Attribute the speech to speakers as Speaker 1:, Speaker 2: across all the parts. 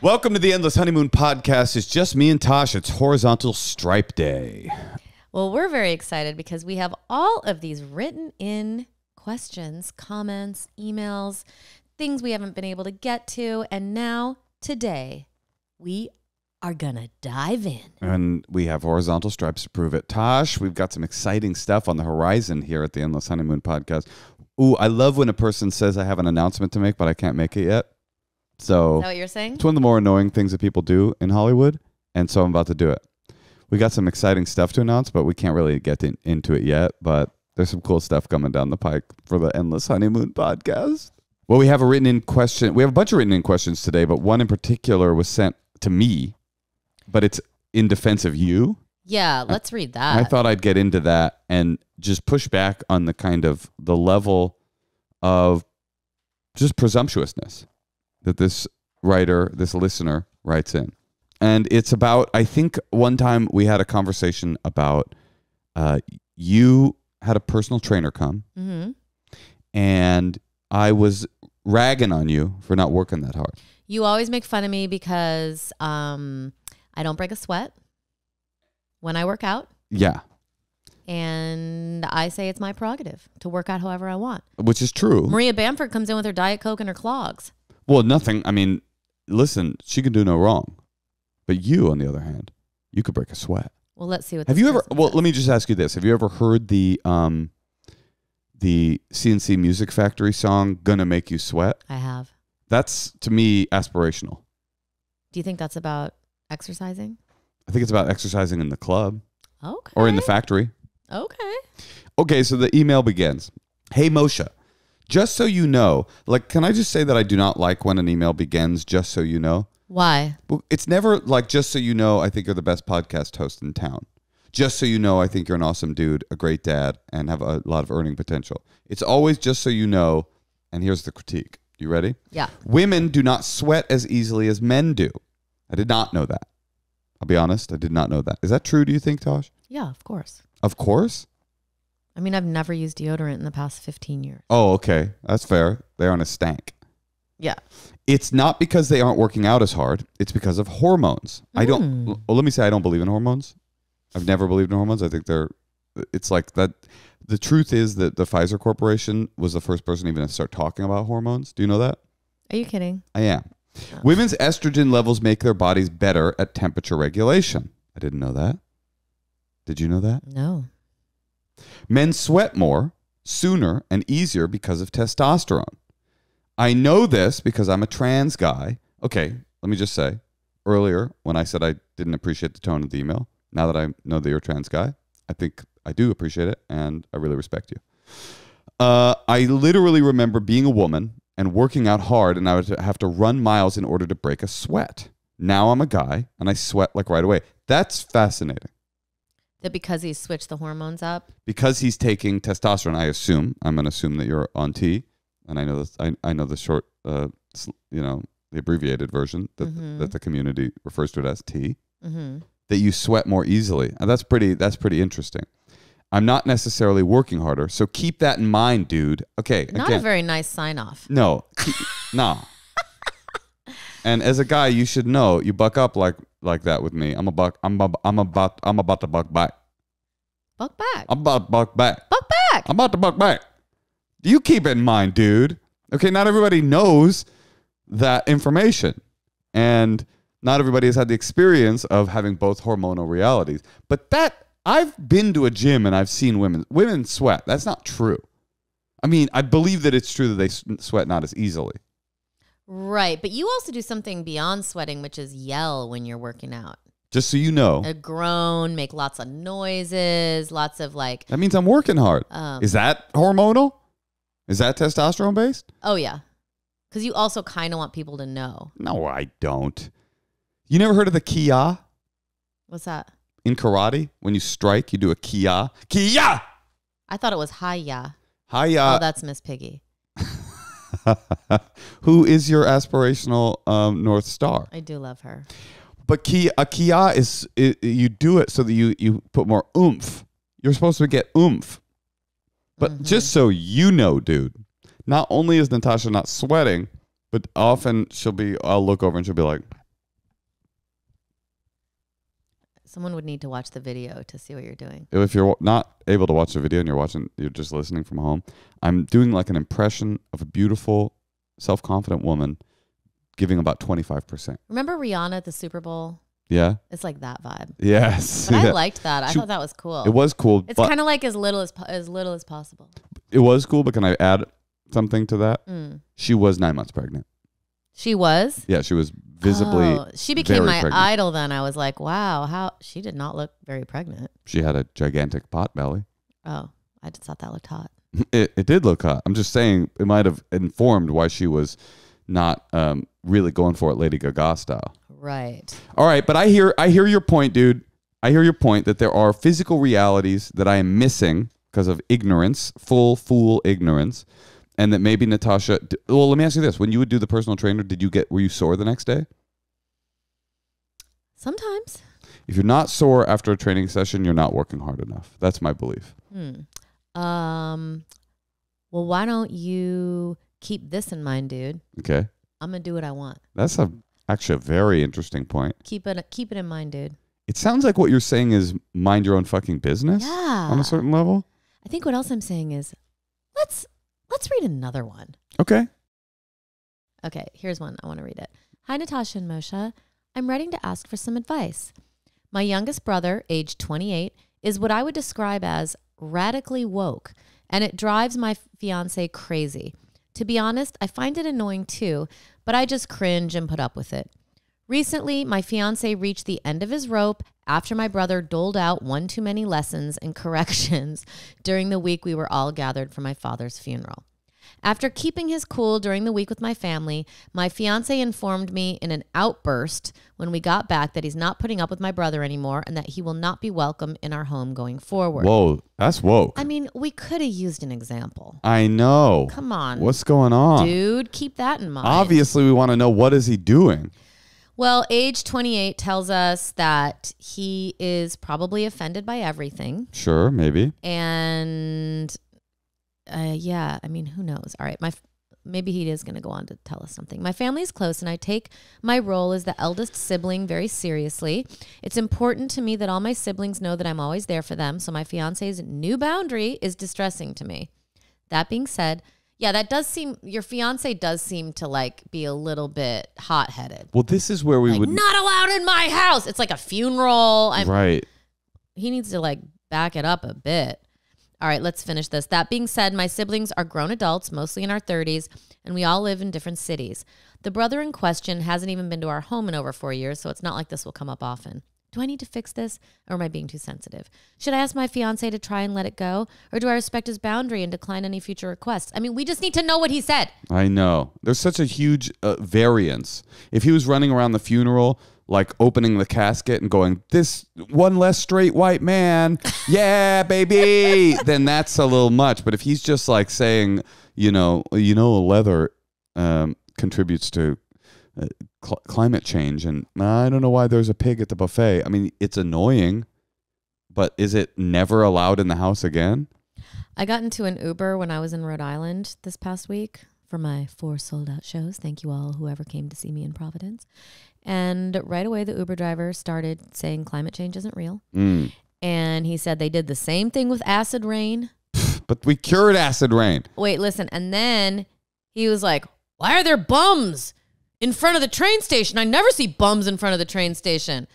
Speaker 1: Welcome to the Endless Honeymoon Podcast. It's just me and Tosh. It's Horizontal Stripe Day.
Speaker 2: Well, we're very excited because we have all of these written in questions, comments, emails, things we haven't been able to get to. And now, today, we are going to dive in.
Speaker 1: And we have horizontal stripes to prove it. Tosh, we've got some exciting stuff on the horizon here at the Endless Honeymoon Podcast. Ooh, I love when a person says I have an announcement to make, but I can't make it yet. So
Speaker 2: Is that what you're saying?
Speaker 1: it's one of the more annoying things that people do in Hollywood, and so I'm about to do it. We got some exciting stuff to announce, but we can't really get into it yet, but there's some cool stuff coming down the pike for the Endless Honeymoon Podcast. Well, we have a written-in question. We have a bunch of written-in questions today, but one in particular was sent to me, but it's in defense of you.
Speaker 2: Yeah, let's read that.
Speaker 1: I thought I'd get into that and just push back on the kind of the level of just presumptuousness that this writer, this listener writes in. And it's about, I think one time we had a conversation about you had a personal trainer come and I was ragging on you for not working that hard.
Speaker 2: You always make fun of me because I don't break a sweat when I work out.
Speaker 1: Yeah.
Speaker 2: And I say it's my prerogative to work out however I want.
Speaker 1: Which is true.
Speaker 2: Maria Bamford comes in with her Diet Coke and her clogs.
Speaker 1: Well, nothing. I mean, listen, she can do no wrong. But you, on the other hand, you could break a sweat.
Speaker 2: Well, let's see what
Speaker 1: Have
Speaker 2: this
Speaker 1: you ever,
Speaker 2: person
Speaker 1: well,
Speaker 2: says.
Speaker 1: let me just ask you this. Have you ever heard the CNC Music Factory song, Gonna Make You Sweat?
Speaker 2: I have.
Speaker 1: That's, to me, aspirational.
Speaker 2: Do you think that's about exercising?
Speaker 1: I think it's about exercising in the club
Speaker 2: Okay.
Speaker 1: or in the factory.
Speaker 2: Okay.
Speaker 1: Okay, so the email begins. Hey, Moshe, just so you know, like, can I just say that I do not like when an email begins, just so you know?
Speaker 2: Why?
Speaker 1: Well, it's never like, just so you know, I think you're the best podcast host in town. Just so you know, I think you're an awesome dude, a great dad, and have a lot of earning potential. It's always just so you know, and here's the critique. You ready?
Speaker 2: Yeah.
Speaker 1: Women do not sweat as easily as men do. I did not know that. I'll be honest, I did not know that. Is that true, do you think, Tosh?
Speaker 2: Yeah, of course.
Speaker 1: Of course.
Speaker 2: I mean, I've never used deodorant in the past 15 years.
Speaker 1: Oh, okay. That's fair. They're on a stank.
Speaker 2: Yeah.
Speaker 1: It's not because they aren't working out as hard. It's because of hormones. I don't, well, let me say I don't believe in hormones. I've never believed in hormones. I think it's like that. The truth is that the Pfizer Corporation was the first person even to start talking about hormones. Do you know that?
Speaker 2: Are you kidding?
Speaker 1: I am. Women's estrogen levels make their bodies better at temperature regulation. I didn't know that. Did you know that?
Speaker 2: No.
Speaker 1: Men sweat more, sooner, and easier because of testosterone. I know this because I'm a trans guy. Okay, let me just say, earlier when I said I didn't appreciate the tone of the email, now that I know that you're a trans guy, I think I do appreciate it, and I really respect you. I literally remember being a woman and working out hard, and I would have to run miles in order to break a sweat. Now I'm a guy, and I sweat like right away. That's fascinating.
Speaker 2: That because he's switched the hormones up?
Speaker 1: Because he's taking testosterone, I assume. I'm going to assume that you're on T, and I know this. I know the short, the abbreviated version that the community refers to it as T. That you sweat more easily. And that's pretty interesting. I'm not necessarily working harder, so keep that in mind, dude. Okay,
Speaker 2: Not
Speaker 1: again,
Speaker 2: a very nice sign off.
Speaker 1: no, no. And as a guy, you should know you buck up like that with me. I'm about to buck back.
Speaker 2: Buck back.
Speaker 1: I'm about to buck back.
Speaker 2: Buck back.
Speaker 1: I'm about to buck back. You keep it in mind, dude. Okay, not everybody knows that information, and not everybody has had the experience of having both hormonal realities. But that I've been to a gym and I've seen women sweat. That's not true. I mean, I believe that it's true that they sweat not as easily.
Speaker 2: Right. But you also do something beyond sweating, which is yell when you're working out.
Speaker 1: Just so you know.
Speaker 2: A groan, make lots of noises, lots of like.
Speaker 1: That means I'm working hard. Is that hormonal? Is that testosterone based?
Speaker 2: Oh, yeah. Because you also kind of want people to know.
Speaker 1: No, I don't. You never heard of the Kia?
Speaker 2: What's that?
Speaker 1: In karate, when you strike, you do a Kia. Kia!
Speaker 2: I thought it was Hiya.
Speaker 1: Hiya.
Speaker 2: Oh, that's Miss Piggy.
Speaker 1: Who is your aspirational North Star?
Speaker 2: I do love her.
Speaker 1: But a Kia is, you do it so that you put more oomph. You're supposed to get oomph. But just so you know, dude, not only is Natasha not sweating, but often I'll look over and she'll be like,
Speaker 2: Someone would need to watch the video to see what you're doing.
Speaker 1: If you're not able to watch the video and you're just listening from home, I'm doing like an impression of a beautiful, self-confident woman giving about 25%.
Speaker 2: Remember Rihanna at the Super Bowl?
Speaker 1: Yeah.
Speaker 2: It's like that vibe.
Speaker 1: Yes.
Speaker 2: But I liked that. I thought that was cool.
Speaker 1: It was cool.
Speaker 2: It's kind of like as little as possible.
Speaker 1: It was cool, but can I add something to that? She was 9 months pregnant.
Speaker 2: She was?
Speaker 1: Yeah, she was visibly. Oh,
Speaker 2: she became my
Speaker 1: pregnant.
Speaker 2: idol then. I was like, wow, how she did not look very pregnant.
Speaker 1: She had a gigantic pot belly.
Speaker 2: Oh, I just thought that looked hot.
Speaker 1: It did look hot. I'm just saying it might have informed why she was not really going for it Lady Gaga style.
Speaker 2: Right.
Speaker 1: All right, but I hear your point, dude. I hear your point that there are physical realities that I am missing because of ignorance, full fool ignorance. And that maybe Natasha. Well, let me ask you this: when you would do the personal trainer, were you sore the next day?
Speaker 2: Sometimes.
Speaker 1: If you're not sore after a training session, you're not working hard enough. That's my belief.
Speaker 2: Well, why don't you keep this in mind, dude?
Speaker 1: Okay.
Speaker 2: I'm gonna do what I want.
Speaker 1: That's actually a very interesting point.
Speaker 2: Keep it in mind, dude.
Speaker 1: It sounds like what you're saying is mind your own fucking business.
Speaker 2: Yeah.
Speaker 1: On a certain level.
Speaker 2: I think what else I'm saying is let's read another one.
Speaker 1: Okay.
Speaker 2: Okay, here's one. I want to read it. Hi, Natasha and Moshe. I'm writing to ask for some advice. My youngest brother, age 28, is what I would describe as radically woke, and it drives my fiance crazy. To be honest, I find it annoying too, but I just cringe and put up with it. Recently, my fiance reached the end of his rope after my brother doled out one too many lessons and corrections during the week we were all gathered for my father's funeral. After keeping his cool during the week with my family, my fiance informed me in an outburst when we got back that he's not putting up with my brother anymore and that he will not be welcome in our home going forward.
Speaker 1: Whoa, that's woke.
Speaker 2: I mean, we could have used an example.
Speaker 1: I know.
Speaker 2: Come on.
Speaker 1: What's going on?
Speaker 2: Dude, keep that in mind.
Speaker 1: Obviously, we want to know, what is he doing?
Speaker 2: Well, age 28 tells us that he is probably offended by everything.
Speaker 1: Sure, maybe.
Speaker 2: And yeah, I mean, who knows? All right, maybe he is going to go on to tell us something. My family is close, and I take my role as the eldest sibling very seriously. It's important to me that all my siblings know that I'm always there for them, so my fiance's new boundary is distressing to me. That being said, yeah, your fiance does seem to like be a little bit hot-headed.
Speaker 1: Well, this is where we would
Speaker 2: not allowed in my house. It's like a funeral.
Speaker 1: Right.
Speaker 2: He needs to like back it up a bit. All right, let's finish this. That being said, my siblings are grown adults, mostly in our 30s, and we all live in different cities. The brother in question hasn't even been to our home in over 4 years, so it's not like this will come up often. Do I need to fix this, or am I being too sensitive? Should I ask my fiance to try and let it go, or do I respect his boundary and decline any future requests? I mean, we just need to know what he said.
Speaker 1: I know. There's such a huge variance. If he was running around the funeral, like opening the casket and going, "This one less straight white man, yeah, baby," then that's a little much. But if he's just like saying, leather contributes to climate change, and I don't know why there's a pig at the buffet. I mean, it's annoying, but is it never allowed in the house again?
Speaker 2: I got into an Uber when I was in Rhode Island this past week for my 4 sold-out shows. Thank you all, whoever came to see me in Providence. And right away, the Uber driver started saying climate change isn't real. And he said they did the same thing with acid rain.
Speaker 1: But we cured acid rain.
Speaker 2: Wait, listen. And then he was like, why are there bums in front of the train station? I never see bums in front of the train station.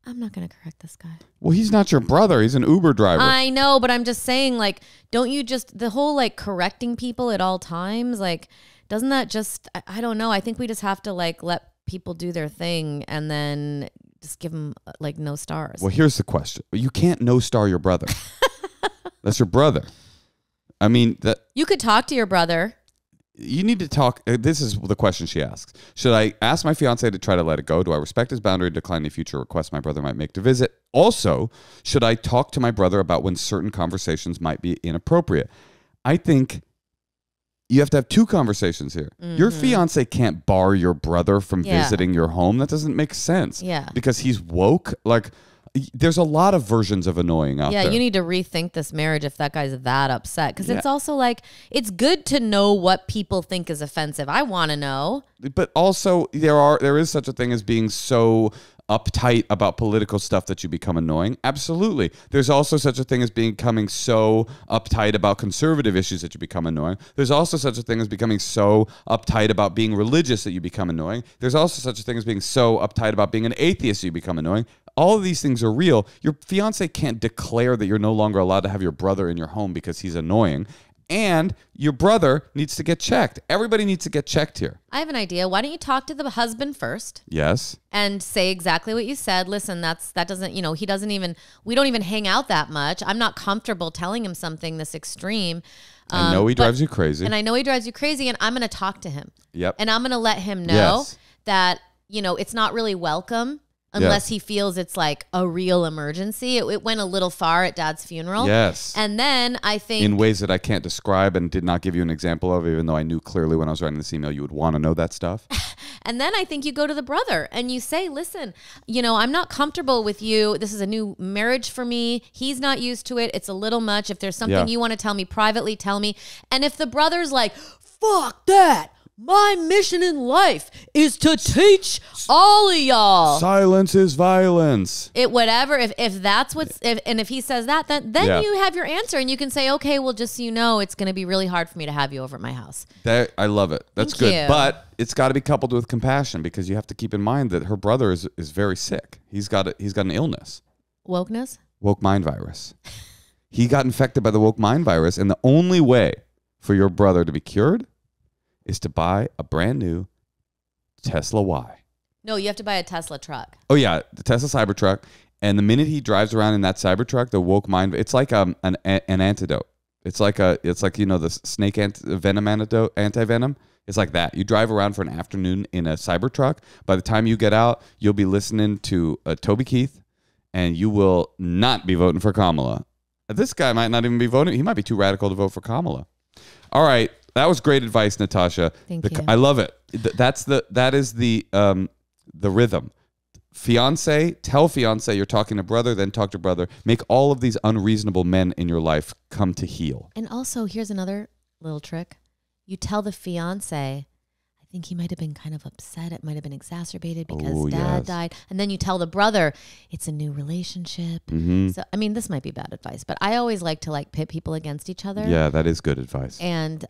Speaker 2: I'm not going to correct this guy.
Speaker 1: Well, he's not your brother. He's an Uber driver.
Speaker 2: I know, but I'm just saying, like, don't you just, the whole, like, correcting people at all times, like, doesn't that just, I don't know. I think we just have to, like, let people do their thing and then just give them, like, no stars.
Speaker 1: Well, here's the question. You can't no star your brother. That's your brother. I mean, that
Speaker 2: you could talk to your brother.
Speaker 1: You need to talk. This is the question she asks. Should I ask my fiance to try to let it go? Do I respect his boundary and decline any future requests my brother might make to visit? Also, should I talk to my brother about when certain conversations might be inappropriate? I think you have to have 2 conversations here. Mm-hmm. Your fiance can't bar your brother from visiting your home. That doesn't make sense.
Speaker 2: Yeah.
Speaker 1: Because he's woke. Like, there's a lot of versions of annoying out there.
Speaker 2: Yeah, you need to rethink this marriage if that guy's that upset. Because it's also like, it's good to know what people think is offensive. I want to know.
Speaker 1: But also, there is such a thing as being so uptight about political stuff that you become annoying? Absolutely. There's also such a thing as becoming so uptight about conservative issues that you become annoying. There's also such a thing as becoming so uptight about being religious that you become annoying. There's also such a thing as being so uptight about being an atheist that you become annoying. All of these things are real. Your fiance can't declare that you're no longer allowed to have your brother in your home because he's annoying. And your brother needs to get checked. Everybody needs to get checked here.
Speaker 2: I have an idea. Why don't you talk to the husband first?
Speaker 1: Yes.
Speaker 2: And say exactly what you said. Listen, that doesn't, he doesn't even, we don't even hang out that much. I'm not comfortable telling him something this extreme.
Speaker 1: I know he drives you crazy.
Speaker 2: And I know he drives you crazy, and I'm going to talk to him.
Speaker 1: Yep.
Speaker 2: And I'm going to let him know that, it's not really welcome. Unless he feels it's like a real emergency. It went a little far at Dad's funeral.
Speaker 1: Yes.
Speaker 2: And then I think...
Speaker 1: in ways that I can't describe and did not give you an example of, even though I knew clearly when I was writing this email you would want to know that stuff.
Speaker 2: And then I think you go to the brother and you say, listen, I'm not comfortable with you. This is a new marriage for me. He's not used to it. It's a little much. If there's something you want to tell me privately, tell me. And if the brother's like, fuck that. My mission in life is to teach all of y'all.
Speaker 1: Silence is violence.
Speaker 2: Whatever. If that's if he says that, then you have your answer and you can say, okay, well, just so you know, it's going to be really hard for me to have you over at my house.
Speaker 1: I love it. That's
Speaker 2: Thank
Speaker 1: good.
Speaker 2: you.
Speaker 1: But it's got to be coupled with compassion, because you have to keep in mind that her brother is very sick. He's got an illness.
Speaker 2: Wokeness?
Speaker 1: Woke mind virus. He got infected by the woke mind virus, and the only way for your brother to be cured is to buy a brand new Tesla Y.
Speaker 2: No, you have to buy a Tesla truck.
Speaker 1: Oh yeah, the Tesla Cybertruck. And the minute he drives around in that Cybertruck, the woke mind, it's like an antidote. It's like the snake venom antidote, anti-venom. It's like that. You drive around for an afternoon in a Cybertruck. By the time you get out, you'll be listening to Toby Keith, and you will not be voting for Kamala. This guy might not even be voting. He might be too radical to vote for Kamala. All right. That was great advice, Natasha.
Speaker 2: Thank you.
Speaker 1: I love it. That is the rhythm. Tell fiance you're talking to brother, then talk to brother. Make all of these unreasonable men in your life come to heel.
Speaker 2: And also, here's another little trick. You tell the fiance, I think he might have been kind of upset. It might have been exacerbated because Dad died. And then you tell the brother, it's a new relationship.
Speaker 1: Mm-hmm.
Speaker 2: So, I mean, this might be bad advice, but I always like to pit people against each other.
Speaker 1: Yeah, that is good advice.
Speaker 2: And,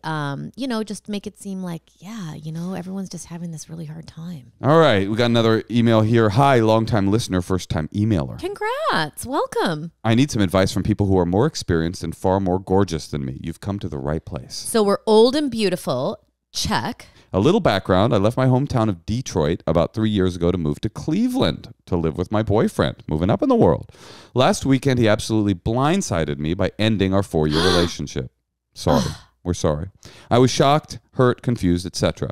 Speaker 2: just make it seem like, everyone's just having this really hard time.
Speaker 1: All right. We got another email here. Hi, longtime listener, first time emailer.
Speaker 2: Congrats. Welcome.
Speaker 1: I need some advice from people who are more experienced and far more gorgeous than me. You've come to the right place.
Speaker 2: So we're old and beautiful. Check.
Speaker 1: A little background. I left my hometown of Detroit about 3 years ago to move to Cleveland to live with my boyfriend, moving up in the world. Last weekend, he absolutely blindsided me by ending our 4-year relationship. Sorry. We're sorry. I was shocked, hurt, confused, etc.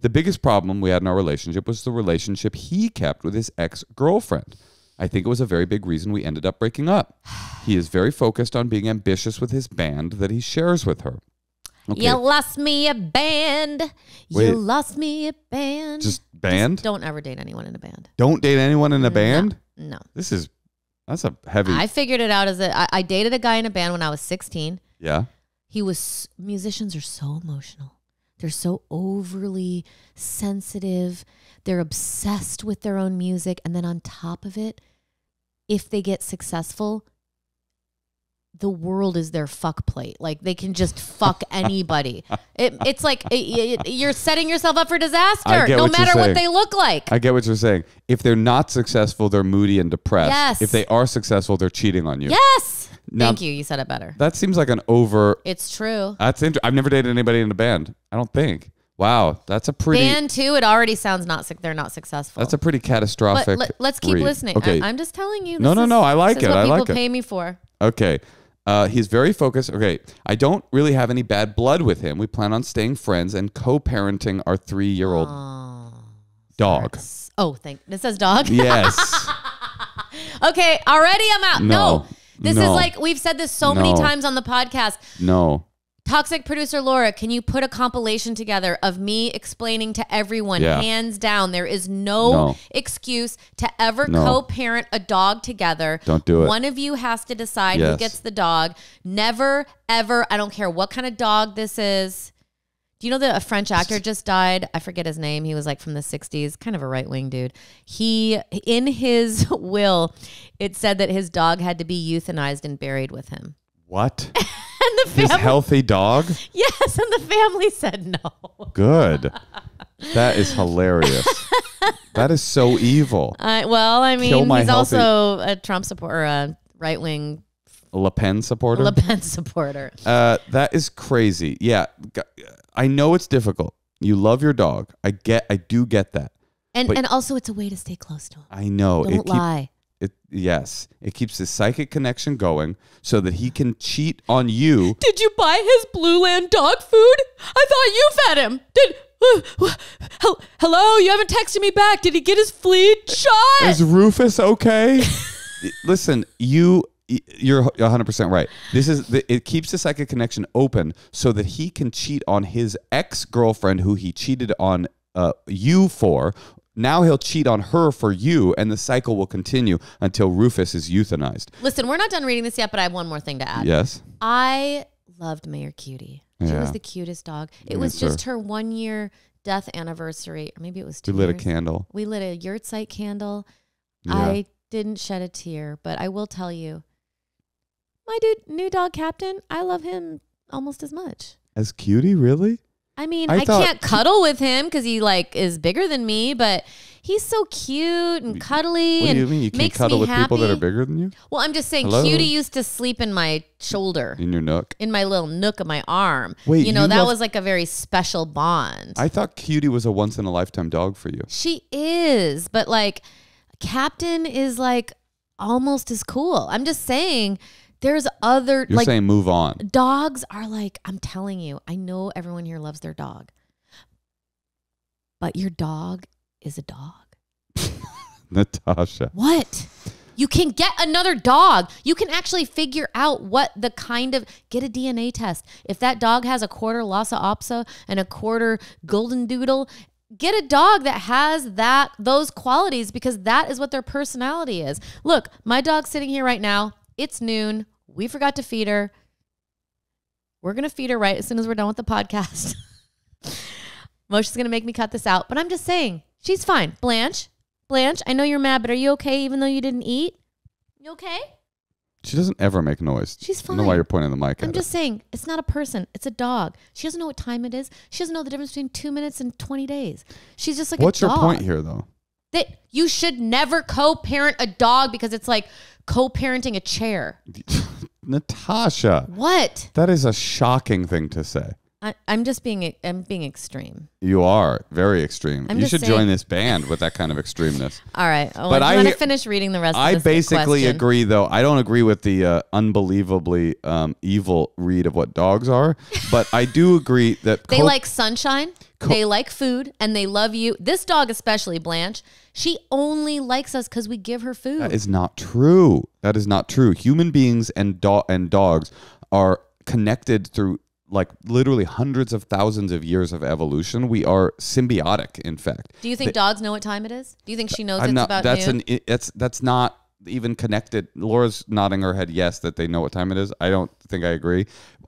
Speaker 1: The biggest problem we had in our relationship was the relationship he kept with his ex-girlfriend. I think it was a very big reason we ended up breaking up. He is very focused on being ambitious with his band that he shares with her. Okay.
Speaker 2: You lost me a band.
Speaker 1: Wait.
Speaker 2: You lost me a band.
Speaker 1: Just band?
Speaker 2: Just don't ever date anyone in a band.
Speaker 1: Don't date anyone in a band?
Speaker 2: No.
Speaker 1: That's a heavy.
Speaker 2: I figured it out I dated a guy in a band when I was 16.
Speaker 1: Yeah.
Speaker 2: Musicians are so emotional. They're so overly sensitive. They're obsessed with their own music. And then on top of it, if they get successful, the world is their fuck plate. Like they can just fuck anybody. It's like you're setting yourself up for disaster no matter what they look like.
Speaker 1: I get what you're saying. If they're not successful, they're moody and depressed.
Speaker 2: Yes.
Speaker 1: If they are successful, they're cheating on you.
Speaker 2: Yes.
Speaker 1: Now,
Speaker 2: Thank you. You said it better.
Speaker 1: That seems like an over.
Speaker 2: It's true.
Speaker 1: I've never dated anybody in a band. I don't think. Wow, that's a pretty
Speaker 2: band too. It already sounds they're not successful.
Speaker 1: That's a pretty catastrophic.
Speaker 2: But let's keep listening.
Speaker 1: Okay.
Speaker 2: I'm just telling you.
Speaker 1: No. I like it.
Speaker 2: What
Speaker 1: I like
Speaker 2: people
Speaker 1: it.
Speaker 2: pay me for.
Speaker 1: Okay. He's very focused. Okay. I don't really have any bad blood with him. We plan on staying friends and co-parenting our 3-year-old dog.
Speaker 2: This says dog?
Speaker 1: Yes.
Speaker 2: Okay. Already I'm out. No. This
Speaker 1: No.
Speaker 2: is like, we've said this so many times on the podcast.
Speaker 1: No.
Speaker 2: Toxic producer Laura, can you put a compilation together of me explaining to everyone, hands down, there is no excuse to ever co-parent a dog together.
Speaker 1: Don't do it.
Speaker 2: One of you has to decide who gets the dog. Never, ever, I don't care what kind of dog this is, Do you know that a French actor just died? I forget his name. He was like from the 60s, kind of a right-wing dude. He, in his will, it said that his dog had to be euthanized and buried with him.
Speaker 1: What?
Speaker 2: And the
Speaker 1: His
Speaker 2: family,
Speaker 1: healthy dog?
Speaker 2: yes, and the family said no.
Speaker 1: Good. That is hilarious. That is so evil.
Speaker 2: Well, I
Speaker 1: Kill
Speaker 2: mean,
Speaker 1: my
Speaker 2: he's
Speaker 1: healthy-
Speaker 2: also a Trump supporter, a right-wing
Speaker 1: Le Pen supporter?
Speaker 2: Le Pen supporter.
Speaker 1: That is crazy. Yeah. I know it's difficult. You love your dog. I do get that.
Speaker 2: And
Speaker 1: But-
Speaker 2: and also it's a way to stay close to him.
Speaker 1: I know.
Speaker 2: Don't lie.
Speaker 1: Yes. It keeps his psychic connection going so that he can cheat on you.
Speaker 2: Did you buy his Blue Land dog food? I thought you fed him. Hello? You haven't texted me back. Did he get his flea shot?
Speaker 1: Is Rufus okay? Listen, you're 100% right. It keeps the psychic connection open so that he can cheat on his ex-girlfriend who he cheated on you for. Now he'll cheat on her for you, and the cycle will continue until Rufus is euthanized.
Speaker 2: Listen, we're not done reading this yet, but I have one more thing to add.
Speaker 1: Yes.
Speaker 2: I loved Mayor Cutie. She
Speaker 1: Yeah.
Speaker 2: was the cutest dog. It was just her 1 year death anniversary, or maybe it was 2
Speaker 1: We lit a
Speaker 2: years.
Speaker 1: candle.
Speaker 2: We lit a yurtsite candle.
Speaker 1: Yeah.
Speaker 2: I didn't shed a tear, but I will tell you, my new dog Captain, I love him almost as much.
Speaker 1: As Cutie, really?
Speaker 2: I mean,
Speaker 1: I
Speaker 2: I
Speaker 1: thought-
Speaker 2: can't cuddle with him because he like is bigger than me, but he's so cute and cuddly.
Speaker 1: What
Speaker 2: and
Speaker 1: do you mean? You can't
Speaker 2: makes
Speaker 1: cuddle
Speaker 2: me
Speaker 1: with people that
Speaker 2: happy.
Speaker 1: are bigger than you?
Speaker 2: Well, I'm just saying,
Speaker 1: Hello?
Speaker 2: Cutie used to sleep in my shoulder,
Speaker 1: In your nook?
Speaker 2: in my little nook of my arm.
Speaker 1: Wait,
Speaker 2: you know,
Speaker 1: you
Speaker 2: that
Speaker 1: love-
Speaker 2: was like a very special bond.
Speaker 1: I thought Cutie was a once-in-a-lifetime dog for you.
Speaker 2: She is, but like Captain is like almost as cool. I'm just saying, there's other
Speaker 1: You're
Speaker 2: like
Speaker 1: saying move on.
Speaker 2: dogs are like, I'm telling you, I know everyone here loves their dog, but your dog is a dog.
Speaker 1: Natasha.
Speaker 2: What? You can get another dog. You can actually figure out what the kind of, get a DNA test. If that dog has a quarter Lhasa Apso and a quarter Golden Doodle, get a dog that has those qualities, because that is what their personality is. Look, my dog's sitting here right now. It's noon. We forgot to feed her. We're going to feed her right as soon as we're done with the podcast. Moshe's going to make me cut this out, but I'm just saying, she's fine. Blanche, I know you're mad, but are you okay even though you didn't eat? You okay?
Speaker 1: She doesn't ever make noise.
Speaker 2: She's
Speaker 1: I don't know why
Speaker 2: fine.
Speaker 1: you're pointing the mic
Speaker 2: I'm
Speaker 1: at
Speaker 2: just saying, it's not a person. It's a dog. She doesn't know what time it is. She doesn't know the difference between 2 minutes and 20 days. She's just like
Speaker 1: her. What's
Speaker 2: a
Speaker 1: your
Speaker 2: dog.
Speaker 1: point here, though?
Speaker 2: That you should never co-parent a dog because it's like co-parenting a chair.
Speaker 1: Natasha,
Speaker 2: What?
Speaker 1: that is a shocking thing to say.
Speaker 2: I'm being extreme.
Speaker 1: You are very extreme.
Speaker 2: I'm
Speaker 1: You
Speaker 2: just
Speaker 1: should
Speaker 2: saying-
Speaker 1: join this band with that kind of extremeness.
Speaker 2: All right. Oh,
Speaker 1: But
Speaker 2: do
Speaker 1: I
Speaker 2: you want
Speaker 1: hear-
Speaker 2: to finish reading the rest
Speaker 1: I
Speaker 2: of this
Speaker 1: basically
Speaker 2: question?
Speaker 1: agree, though. I don't agree with the unbelievably evil read of what dogs are, but I do agree that
Speaker 2: They like sunshine, they like food, and they love you. This dog especially, Blanche, she only likes us because we give her food.
Speaker 1: That is not true. That is not true. Human beings and dogs are connected through like literally hundreds of thousands of years of evolution. We are symbiotic, in fact.
Speaker 2: Do you think dogs know what time it is? Do you think she knows
Speaker 1: I'm
Speaker 2: it's
Speaker 1: not.
Speaker 2: about
Speaker 1: That's
Speaker 2: noon?
Speaker 1: that's not even connected. Laura's nodding her head yes that they know what time it is. I don't think I agree,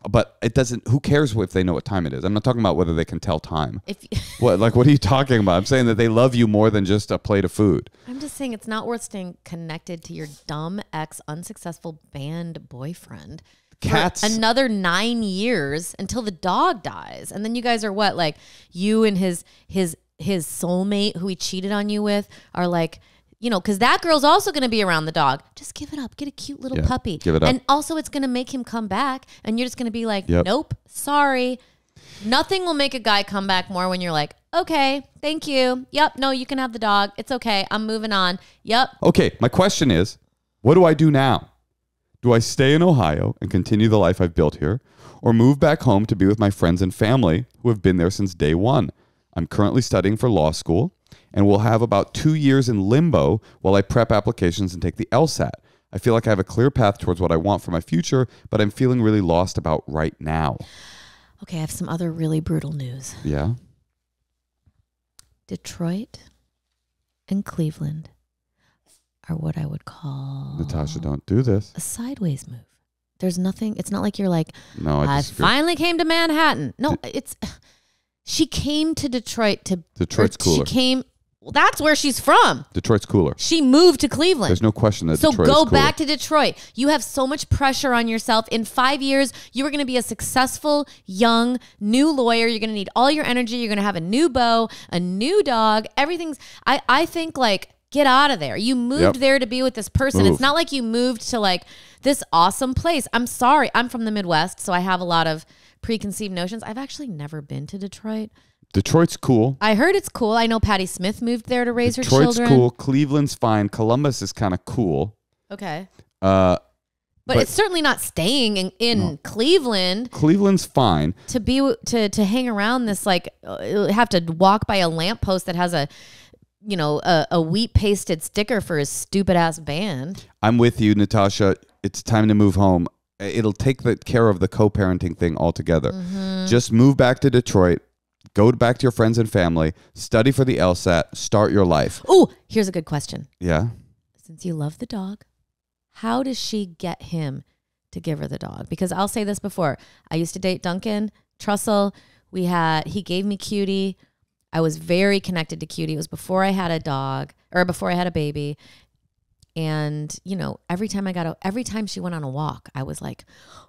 Speaker 1: but it doesn't. Who cares if they know what time it is? I'm not talking about whether they can tell time.
Speaker 2: If
Speaker 1: What are you talking about? I'm saying that they love you more than just a plate of food.
Speaker 2: I'm just saying, it's not worth staying connected to your dumb ex unsuccessful band boyfriend. for
Speaker 1: Cats.
Speaker 2: another 9 years until the dog dies, and then you guys are what, like you and his soulmate who he cheated on you with are like, you know, because that girl's also going to be around the dog. Just give it up. Get a cute little
Speaker 1: Yeah,
Speaker 2: puppy.
Speaker 1: give it up.
Speaker 2: And also, it's going to make him come back, and you're just going to be like,
Speaker 1: Yep.
Speaker 2: nope, sorry. Nothing will make a guy come back more when you're like, okay, thank you. Yep, no, you can have the dog. It's okay. I'm moving on. Yep.
Speaker 1: Okay, my question is, what do I do now? Do I stay in Ohio and continue the life I've built here, or move back home to be with my friends and family who have been there since day one? I'm currently studying for law school and will have about 2 years in limbo while I prep applications and take the LSAT. I feel like I have a clear path towards what I want for my future, but I'm feeling really lost about right now.
Speaker 2: Okay, I have some other really brutal news.
Speaker 1: Yeah?
Speaker 2: Detroit and Cleveland are what I would call
Speaker 1: Natasha, don't do this.
Speaker 2: a sideways move. There's nothing. It's not like you're like,
Speaker 1: No, I
Speaker 2: I
Speaker 1: disagree.
Speaker 2: finally came to Manhattan. No, it's She came to Detroit to.
Speaker 1: Detroit's cooler.
Speaker 2: She came. Well, that's where she's from.
Speaker 1: Detroit's cooler.
Speaker 2: She moved to Cleveland.
Speaker 1: There's no question that
Speaker 2: so
Speaker 1: Detroit is
Speaker 2: go
Speaker 1: cooler.
Speaker 2: back to Detroit. You have so much pressure on yourself. In 5 years, you are going to be a successful, young, new lawyer. You're going to need all your energy. You're going to have a new beau, a new dog. Everything's. I think like get out of there. You moved there to be with this person.
Speaker 1: Move.
Speaker 2: It's not like you moved to like this awesome place. I'm sorry. I'm from the Midwest, so I have a lot of preconceived notions. I've actually never been to Detroit.
Speaker 1: Detroit's cool.
Speaker 2: I heard it's cool. I know Patti Smith moved there to raise her
Speaker 1: Detroit's
Speaker 2: children.
Speaker 1: cool. Cleveland's fine. Columbus is kind of cool.
Speaker 2: Okay.
Speaker 1: But
Speaker 2: it's certainly not staying in Cleveland
Speaker 1: Cleveland's fine.
Speaker 2: to be to hang around this like have to walk by a lamppost that has a wheat pasted sticker for his stupid ass band.
Speaker 1: I'm with you, Natasha. It's time to move home. It'll take the care of the co-parenting thing altogether.
Speaker 2: Mm-hmm.
Speaker 1: Just move back to Detroit. Go back to your friends and family. Study for the LSAT. Start your life.
Speaker 2: Oh, here's a good question.
Speaker 1: Yeah.
Speaker 2: Since you love the dog, how does she get him to give her the dog? Because I'll say this before. I used to date Duncan Trussell. He gave me Cutie. I was very connected to Cutie. It was before I had a dog or before I had a baby. And, every time she went on a walk, I was like,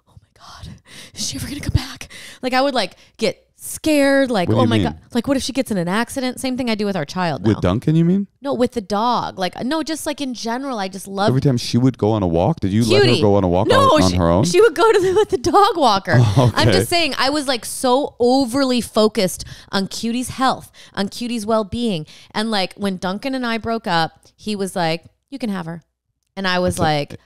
Speaker 2: oh my God, is she ever going to come back? Like I would like get scared. Like, oh my God. Like what if she gets in an accident? Same thing I do with our child now.
Speaker 1: With Duncan, you mean?
Speaker 2: No, with the dog. Like, no, just like in general, I just love
Speaker 1: Every time she would go on a walk, did you
Speaker 2: Cutie.
Speaker 1: let her go on a walk on her own?
Speaker 2: She would go with the dog walker.
Speaker 1: Oh, okay.
Speaker 2: I'm just saying, I was like so overly focused on Cutie's health, on Cutie's well-being. And like when Duncan and I broke up, he was like, you can have her. And I was like,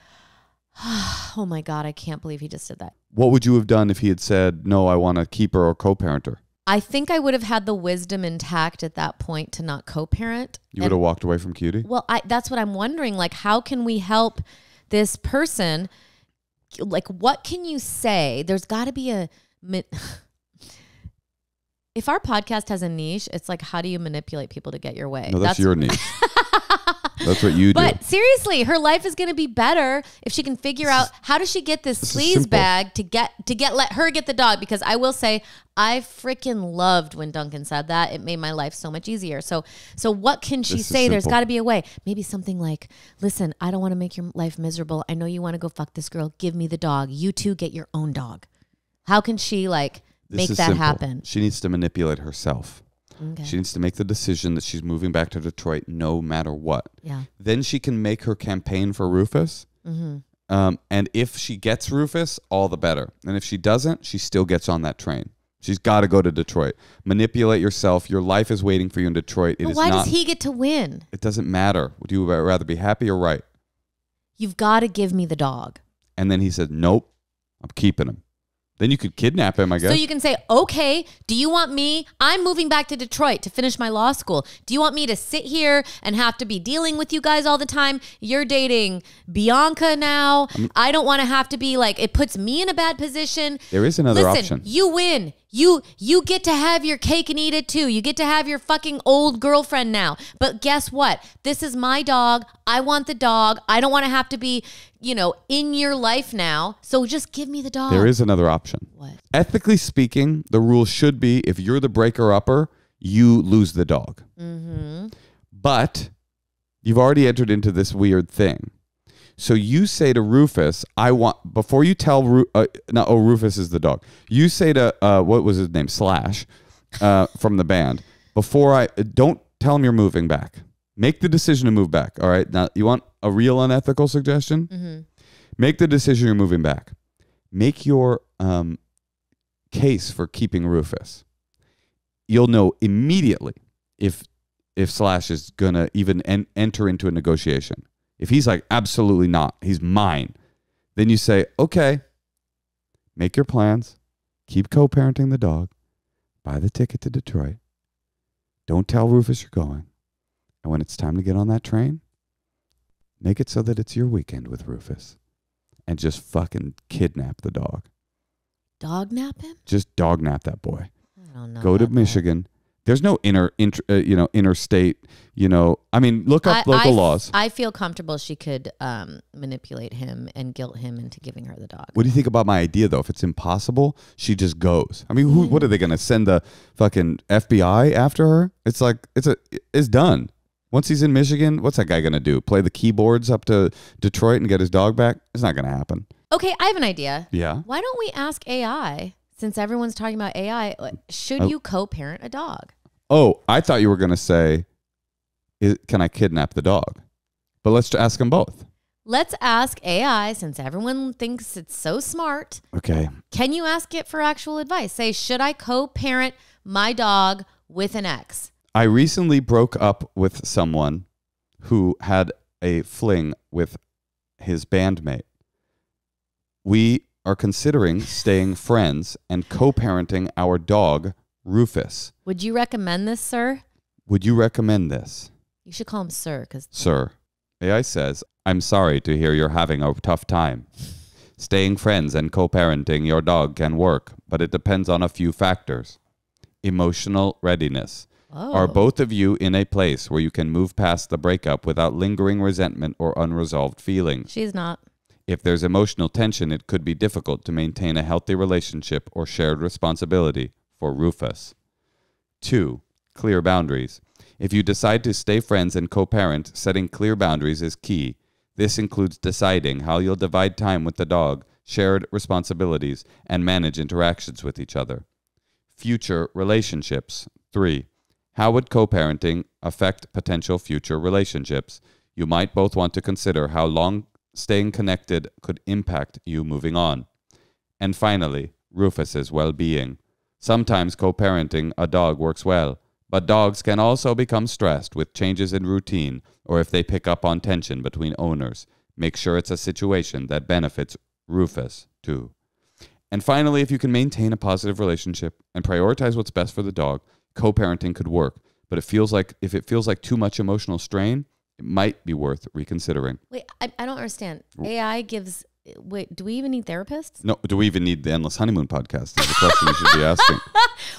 Speaker 2: oh my God, I can't believe he just did that.
Speaker 1: What would you have done if he had said, no, I want to keep her or co-parent her?
Speaker 2: I think I would have had the wisdom intact at that point to not co-parent.
Speaker 1: You would have walked away from Cutie?
Speaker 2: Well, that's what I'm wondering. Like, how can we help this person? Like, what can you say? There's got to be if our podcast has a niche, it's like, how do you manipulate people to get your way?
Speaker 1: No, that's your niche. That's what you do.
Speaker 2: But seriously, her life is going to be better if she can figure out how does she get this sleaze bag to let her get the dog. Because I will say, I freaking loved when Duncan said that. It made my life so much easier. So what can she say? There's got to be a way. Maybe something like, listen, I don't want to make your life miserable. I know you want to go fuck this girl. Give me the dog. You two get your own dog. How can she like make that happen?
Speaker 1: She needs to manipulate herself.
Speaker 2: Okay.
Speaker 1: She needs to make the decision that she's moving back to Detroit no matter what.
Speaker 2: Yeah.
Speaker 1: Then she can make her campaign for Rufus.
Speaker 2: Mm-hmm.
Speaker 1: And if she gets Rufus, all the better. And if she doesn't, she still gets on that train. She's got to go to Detroit. Manipulate yourself. Your life is waiting for you in Detroit.
Speaker 2: Why does he get to win?
Speaker 1: It doesn't matter. Would you rather be happy or right?
Speaker 2: You've got to give me the dog.
Speaker 1: And then he said, nope, I'm keeping him. Then you could kidnap him, I guess.
Speaker 2: So you can say, okay, do you want me? I'm moving back to Detroit to finish my law school. Do you want me to sit here and have to be dealing with you guys all the time? You're dating Bianca now. I don't want to have to be like, it puts me in a bad position.
Speaker 1: There is another option.
Speaker 2: You win. You get to have your cake and eat it too. You get to have your fucking old girlfriend now. But guess what? This is my dog. I want the dog. I don't want to have to be, in your life now. So just give me the dog.
Speaker 1: There is another option.
Speaker 2: What?
Speaker 1: Ethically speaking, the rule should be if you're the breaker-upper, you lose the dog.
Speaker 2: Mm-hmm.
Speaker 1: But you've already entered into this weird thing. So you say to Rufus, before you tell, Rufus is the dog. You say to, what was his name? Slash, from the band, don't tell him you're moving back. Make the decision to move back. All right. Now, you want a real unethical suggestion?
Speaker 2: Mm-hmm.
Speaker 1: Make the decision you're moving back. Make your case for keeping Rufus. You'll know immediately if Slash is going to even enter into a negotiation. If he's like, absolutely not, he's mine, then you say, okay, make your plans, keep co-parenting the dog, buy the ticket to Detroit, don't tell Rufus you're going, and when it's time to get on that train, make it so that it's your weekend with Rufus, and just fucking kidnap the dog.
Speaker 2: Dog nap him?
Speaker 1: Just dog nap that boy.
Speaker 2: I don't know.
Speaker 1: Go to
Speaker 2: about
Speaker 1: Michigan, There's no interstate, I mean, look up local laws.
Speaker 2: I feel comfortable she could manipulate him and guilt him into giving her the dog.
Speaker 1: What do you think about my idea, though? If it's impossible, she just goes. I mean, what are they going to send the fucking FBI after her? It's like, it's done. Once he's in Michigan, what's that guy going to do? Play the keyboards up to Detroit and get his dog back? It's not going to happen.
Speaker 2: Okay, I have an idea.
Speaker 1: Yeah.
Speaker 2: Why don't we ask AI, since everyone's talking about AI, should you co-parent a dog?
Speaker 1: Oh, I thought you were going to say, can I kidnap the dog? But let's ask them both.
Speaker 2: Let's ask AI, since everyone thinks it's so smart.
Speaker 1: Okay.
Speaker 2: Can you ask it for actual advice? Say, should I co-parent my dog with an ex?
Speaker 1: I recently broke up with someone who had a fling with his bandmate. We are considering staying friends and co-parenting our dog, Rufus.
Speaker 2: Would you recommend this, sir?
Speaker 1: Would you recommend this?
Speaker 2: You should call him sir.
Speaker 1: Sir, AI says, I'm sorry to hear you're having a tough time. Staying friends and co-parenting your dog can work, but it depends on a few factors. Emotional readiness.
Speaker 2: Oh.
Speaker 1: Are both of you in a place where you can move past the breakup without lingering resentment or unresolved feelings?
Speaker 2: She's not.
Speaker 1: If there's emotional tension, it could be difficult to maintain a healthy relationship or shared responsibility for Rufus. 2. Clear boundaries. If you decide to stay friends and co-parent, setting clear boundaries is key. This includes deciding how you'll divide time with the dog, shared responsibilities, and manage interactions with each other. Future relationships. 3. How would co-parenting affect potential future relationships? You might both want to consider how long staying connected could impact you moving on. And finally, Rufus's well-being. Sometimes co-parenting a dog works well, but dogs can also become stressed with changes in routine or if they pick up on tension between owners. Make sure it's a situation that benefits Rufus too. And finally, if you can maintain a positive relationship and prioritize what's best for the dog, co-parenting could work. But if it feels like too much emotional strain, it might be worth reconsidering.
Speaker 2: Wait, I don't understand. AI gives... Wait, do we even need therapists?
Speaker 1: No, do we even need the Endless Honeymoon podcast? Is the question you should be asking.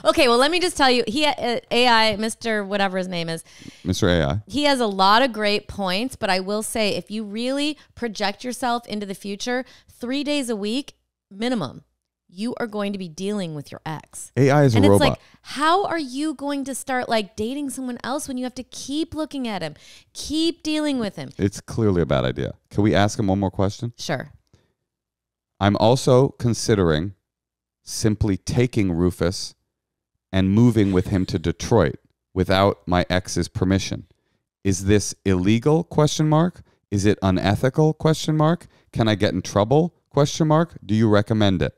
Speaker 2: Okay, well, let me just tell you, AI, Mr. whatever his name is.
Speaker 1: Mr. AI.
Speaker 2: He has a lot of great points, but I will say, if you really project yourself into the future, 3 days a week, minimum, you are going to be dealing with your ex.
Speaker 1: AI is a robot.
Speaker 2: And it's like, how are you going to start like dating someone else when you have to keep looking at him, keep dealing with him?
Speaker 1: It's clearly a bad idea. Can we ask him one more question?
Speaker 2: Sure.
Speaker 1: I'm also considering simply taking Rufus and moving with him to Detroit without my ex's permission. Is this illegal? Question mark. Is it unethical? Question mark. Can I get in trouble? Question mark. Do you recommend it?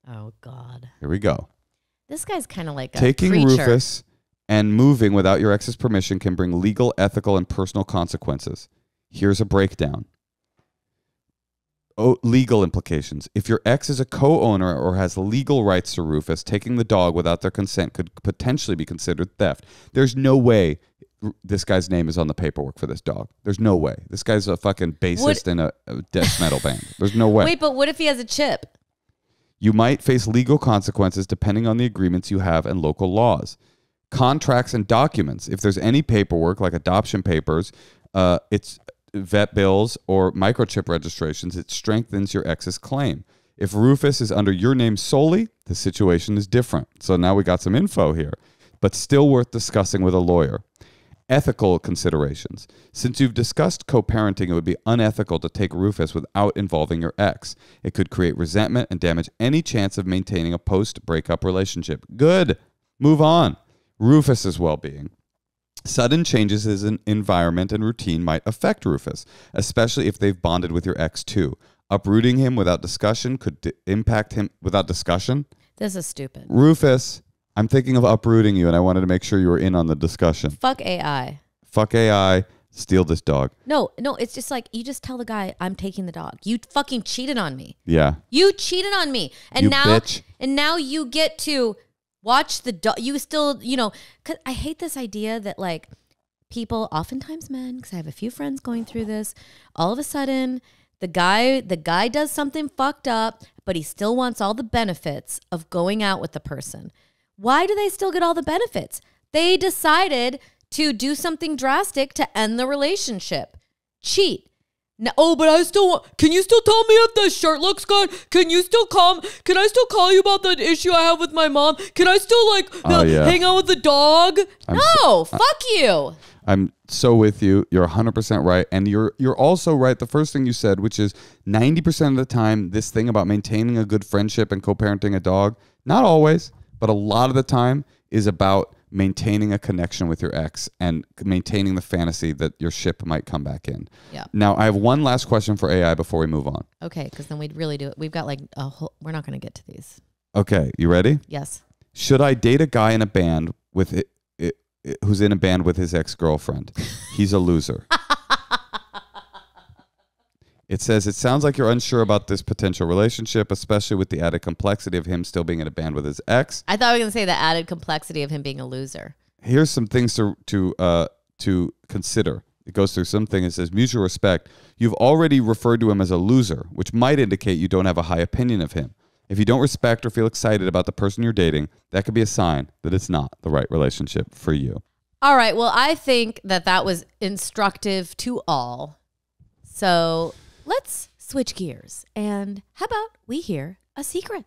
Speaker 2: Oh, God.
Speaker 1: Here we go.
Speaker 2: This guy's kind of like a
Speaker 1: Taking
Speaker 2: preacher.
Speaker 1: Rufus and moving without your ex's permission can bring legal, ethical, and personal consequences. Here's a breakdown. Legal implications. If your ex is a co-owner or has legal rights to Rufus, taking the dog without their consent could potentially be considered theft. There's no way this guy's name is on the paperwork for this dog. There's no way. This guy's a fucking bassist in a death metal band. There's no way.
Speaker 2: Wait, but what if he has a chip?
Speaker 1: You might face legal consequences depending on the agreements you have and local laws. Contracts and documents. If there's any paperwork like adoption papers, it's vet bills or microchip registrations, it strengthens your ex's claim. If Rufus is under your name solely, the situation is different. So now we got some info here, but still worth discussing with a lawyer. Ethical considerations. Since you've discussed co-parenting, it would be unethical to take Rufus without involving your ex. It could create resentment and damage any chance of maintaining a post-breakup relationship. Good. Move on. Rufus's well-being. Sudden changes in environment and routine might affect Rufus, especially if they've bonded with your ex too. Uprooting him without discussion could impact him without discussion.
Speaker 2: This is stupid.
Speaker 1: Rufus, I'm thinking of uprooting you, and I wanted to make sure you were in on the discussion.
Speaker 2: Fuck AI.
Speaker 1: Fuck AI. Steal this dog.
Speaker 2: No, it's just like, you just tell the guy, I'm taking the dog. You fucking cheated on me.
Speaker 1: Yeah.
Speaker 2: You cheated on me. And
Speaker 1: you
Speaker 2: now,
Speaker 1: bitch.
Speaker 2: And now you get to watch the dog. You still, because I hate this idea that like people, oftentimes men, because I have a few friends going through this, all of a sudden the guy does something fucked up, but he still wants all the benefits of going out with the person. Why do they still get all the benefits? They decided to do something drastic to end the relationship. Cheat. No, oh, but I still want, can you still tell me if the shirt looks good? Can I still call you about that issue I have with my mom? Can I still hang out with the dog? Fuck you.
Speaker 1: I'm so with you. You're 100% right. And you're also right. The first thing you said, which is 90% of the time, this thing about maintaining a good friendship and co-parenting a dog, not always, but a lot of the time is about maintaining a connection with your ex and maintaining the fantasy that your ship might come back in.
Speaker 2: Yeah.
Speaker 1: Now, I have one last question for AI before we move on.
Speaker 2: Okay, because then we'd really do it. We've got like a whole, we're not going to get to these.
Speaker 1: Okay, you ready?
Speaker 2: Yes.
Speaker 1: Should I date a guy in a band with who's in a band with his ex-girlfriend? He's a loser. It says, it sounds like you're unsure about this potential relationship, especially with the added complexity of him still being in a band with his ex.
Speaker 2: I thought we were going to say the added complexity of him being a loser.
Speaker 1: Here's some things to consider. It goes through something. It says, mutual respect. You've already referred to him as a loser, which might indicate you don't have a high opinion of him. If you don't respect or feel excited about the person you're dating, that could be a sign that it's not the right relationship for you.
Speaker 2: All right. Well, I think that was instructive to all. So let's switch gears. And how about we hear a secret?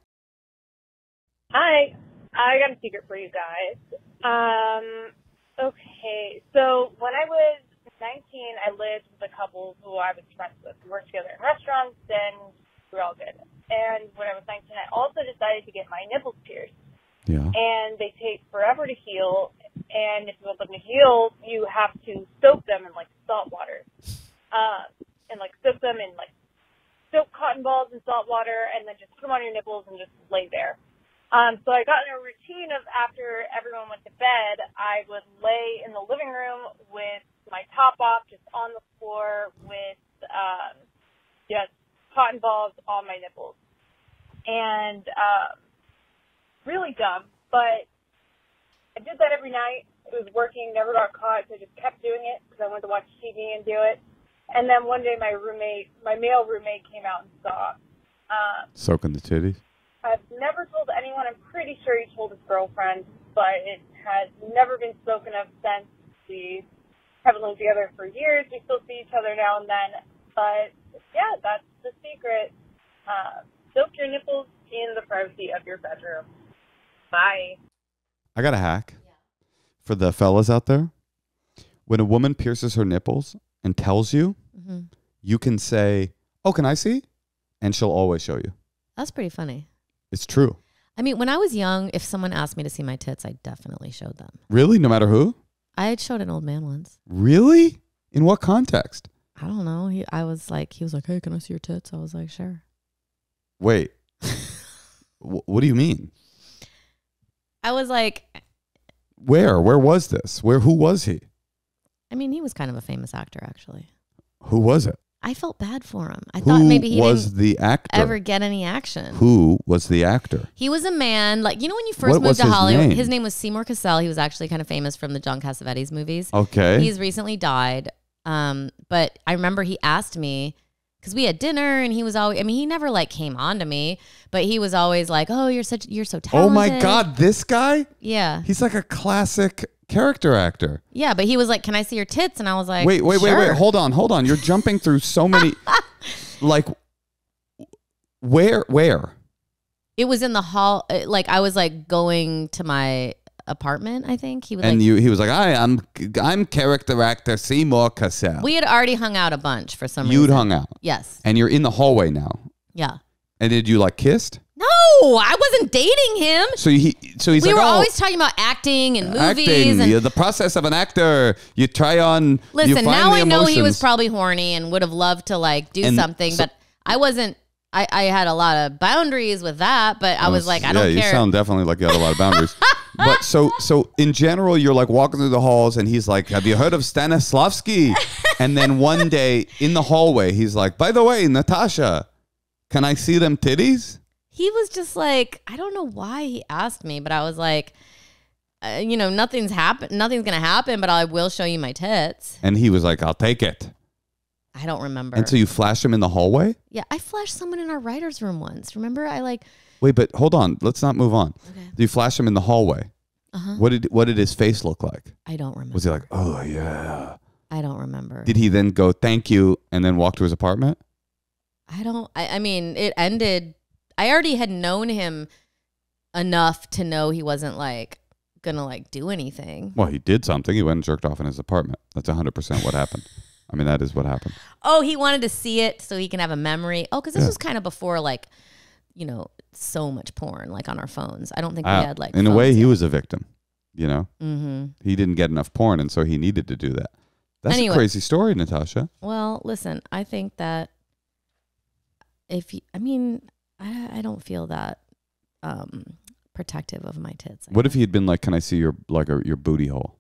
Speaker 3: Hi. I got a secret for you guys. Okay. So when I was 19, I lived with a couple who I was friends with. We worked together in restaurants, and we were all good. And when I was 19, I also decided to get my nipples pierced.
Speaker 1: Yeah.
Speaker 3: And they take forever to heal. And if you want them to heal, you have to soak them in, like, salt water. And, like, soak them in, like, soak cotton balls in salt water and then just put them on your nipples and just lay there. So I got in a routine of after everyone went to bed, I would lay in the living room with my top off just on the floor with just cotton balls on my nipples. And really dumb, but I did that every night. It was working, never got caught, so I just kept doing it because I wanted to watch TV and do it. And then one day my male roommate came out and saw.
Speaker 1: Soaking the titties?
Speaker 3: I've never told anyone. I'm pretty sure he told his girlfriend, but it has never been spoken of since. We haven't lived together for years. We still see each other now and then. But, yeah, that's the secret. Soak your nipples in the privacy of your bedroom. Bye.
Speaker 1: I got a hack for the fellas out there. When a woman pierces her nipples and tells you, you can say, oh, can I see? And she'll always show you.
Speaker 2: That's pretty funny.
Speaker 1: It's true.
Speaker 2: I mean, when I was young, if someone asked me to see my tits, I definitely showed them.
Speaker 1: Really? No matter who?
Speaker 2: I had showed an old man once.
Speaker 1: Really? In what context?
Speaker 2: I don't know. He was like, hey, can I see your tits? I was like, sure.
Speaker 1: Wait. What do you mean?
Speaker 2: I was like...
Speaker 1: Where? Where was this? Who was he?
Speaker 2: I mean, he was kind of a famous actor, actually.
Speaker 1: Who was it?
Speaker 2: I felt bad for him. I thought maybe he
Speaker 1: was the actor?
Speaker 2: Ever get any action.
Speaker 1: Who was the actor?
Speaker 2: He was a man, like, you know when you first moved to Hollywood? His name was Seymour Cassell. He was actually kind of famous from the John Cassavetes movies.
Speaker 1: Okay.
Speaker 2: He's recently died. But I remember he asked me, because we had dinner and he was always, I mean, he never like came on to me, but he was always like, oh, you're so talented.
Speaker 1: Oh my God, this guy?
Speaker 2: Yeah.
Speaker 1: He's like a classic character actor.
Speaker 2: Yeah, but he was like, can I see your tits? And I was like,
Speaker 1: wait. Hold on. You're jumping through so many, like, where?
Speaker 2: It was in the hall. Like I was like going to my apartment, I think. He
Speaker 1: was like, I'm character actor Seymour Cassell.
Speaker 2: We had already hung out a bunch for some reason.
Speaker 1: You'd hung out.
Speaker 2: Yes.
Speaker 1: And you're in the hallway now.
Speaker 2: Yeah.
Speaker 1: And did you like kissed?
Speaker 2: No, I wasn't dating him.
Speaker 1: So he's like,
Speaker 2: we were always talking about acting and movies.
Speaker 1: Acting,
Speaker 2: and
Speaker 1: the process of an actor. You try on.
Speaker 2: Listen, now I know he was probably horny and would have loved to like do something, but I wasn't. I had a lot of boundaries with that, but I was like, I don't care.
Speaker 1: Yeah, you sound definitely like you had a lot of boundaries. But so in general, you're like walking through the halls and he's like, have you heard of Stanislavski? And then one day in the hallway, he's like, by the way, Natasha, can I see them titties?
Speaker 2: He was just like, I don't know why he asked me, but I was like, nothing's going to happen, but I will show you my tits.
Speaker 1: And he was like, I'll take it.
Speaker 2: I don't remember.
Speaker 1: And so you flashed him in the hallway?
Speaker 2: Yeah, I flashed someone in our writer's room once. Remember?
Speaker 1: Wait, but hold on. Let's not move on.
Speaker 2: Okay.
Speaker 1: Do you flash him in the hallway?
Speaker 2: Uh-huh.
Speaker 1: What did his face look like?
Speaker 2: I don't remember.
Speaker 1: Was he like, oh yeah?
Speaker 2: I don't remember.
Speaker 1: Did he then go thank you and then walk to his apartment?
Speaker 2: I mean, it ended. I already had known him enough to know he wasn't like gonna like do anything.
Speaker 1: Well, he did something. He went and jerked off in his apartment. That's 100% what happened. I mean, that is what happened.
Speaker 2: Oh, he wanted to see it so he can have a memory. Oh, because this was kind of before like, so much porn like on our phones. I don't think we had like.
Speaker 1: In a way,
Speaker 2: phones
Speaker 1: he
Speaker 2: yet.
Speaker 1: was a victim.
Speaker 2: Mm-hmm.
Speaker 1: He didn't get enough porn, and so he needed to do that. That's
Speaker 2: Anyway.
Speaker 1: a crazy story, Natasha.
Speaker 2: Well, listen, I think that I don't feel that protective of my tits.
Speaker 1: What if he had been like, "Can I see your your booty hole?"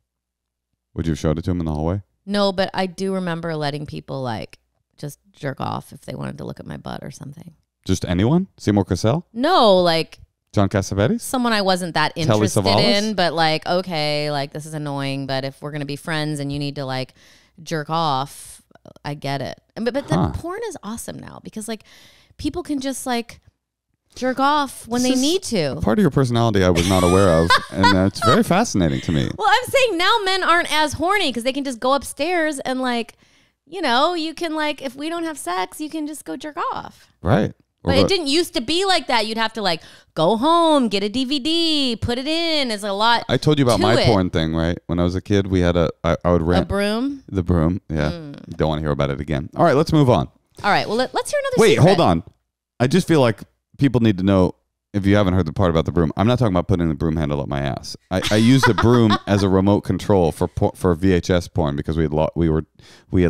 Speaker 1: Would you have showed it to him in the hallway?
Speaker 2: No, but I do remember letting people like just jerk off if they wanted to look at my butt or something.
Speaker 1: Just anyone? Seymour Cassell?
Speaker 2: No, like
Speaker 1: John Cassavetes?
Speaker 2: someone I wasn't that
Speaker 1: Telly
Speaker 2: interested
Speaker 1: Savalas?
Speaker 2: in, but like, okay, like this is annoying, but if we're going to be friends and you need to like jerk off, I get it. But the porn is awesome now because like people can just like jerk off when they need to.
Speaker 1: Part of your personality I was not aware of, and it's very fascinating to me.
Speaker 2: Well, I'm saying now men aren't as horny because they can just go upstairs and like, you can like, if we don't have sex, you can just go jerk off.
Speaker 1: Right.
Speaker 2: But it didn't used to be like that. You'd have to like go home, get a DVD, put it in. It's a lot.
Speaker 1: I told you about
Speaker 2: to
Speaker 1: my
Speaker 2: it.
Speaker 1: porn thing, right? When I was a kid, we had I would
Speaker 2: A
Speaker 1: rent
Speaker 2: broom.
Speaker 1: the broom. Yeah. Don't want to hear about it again. All right, let's move on.
Speaker 2: All right. Well, let's hear another.
Speaker 1: Wait,
Speaker 2: secret.
Speaker 1: hold on. I just feel like people need to know, if you haven't heard the part about the broom, I'm not talking about putting the broom handle up my ass. I used the broom as a remote control for VHS porn because we had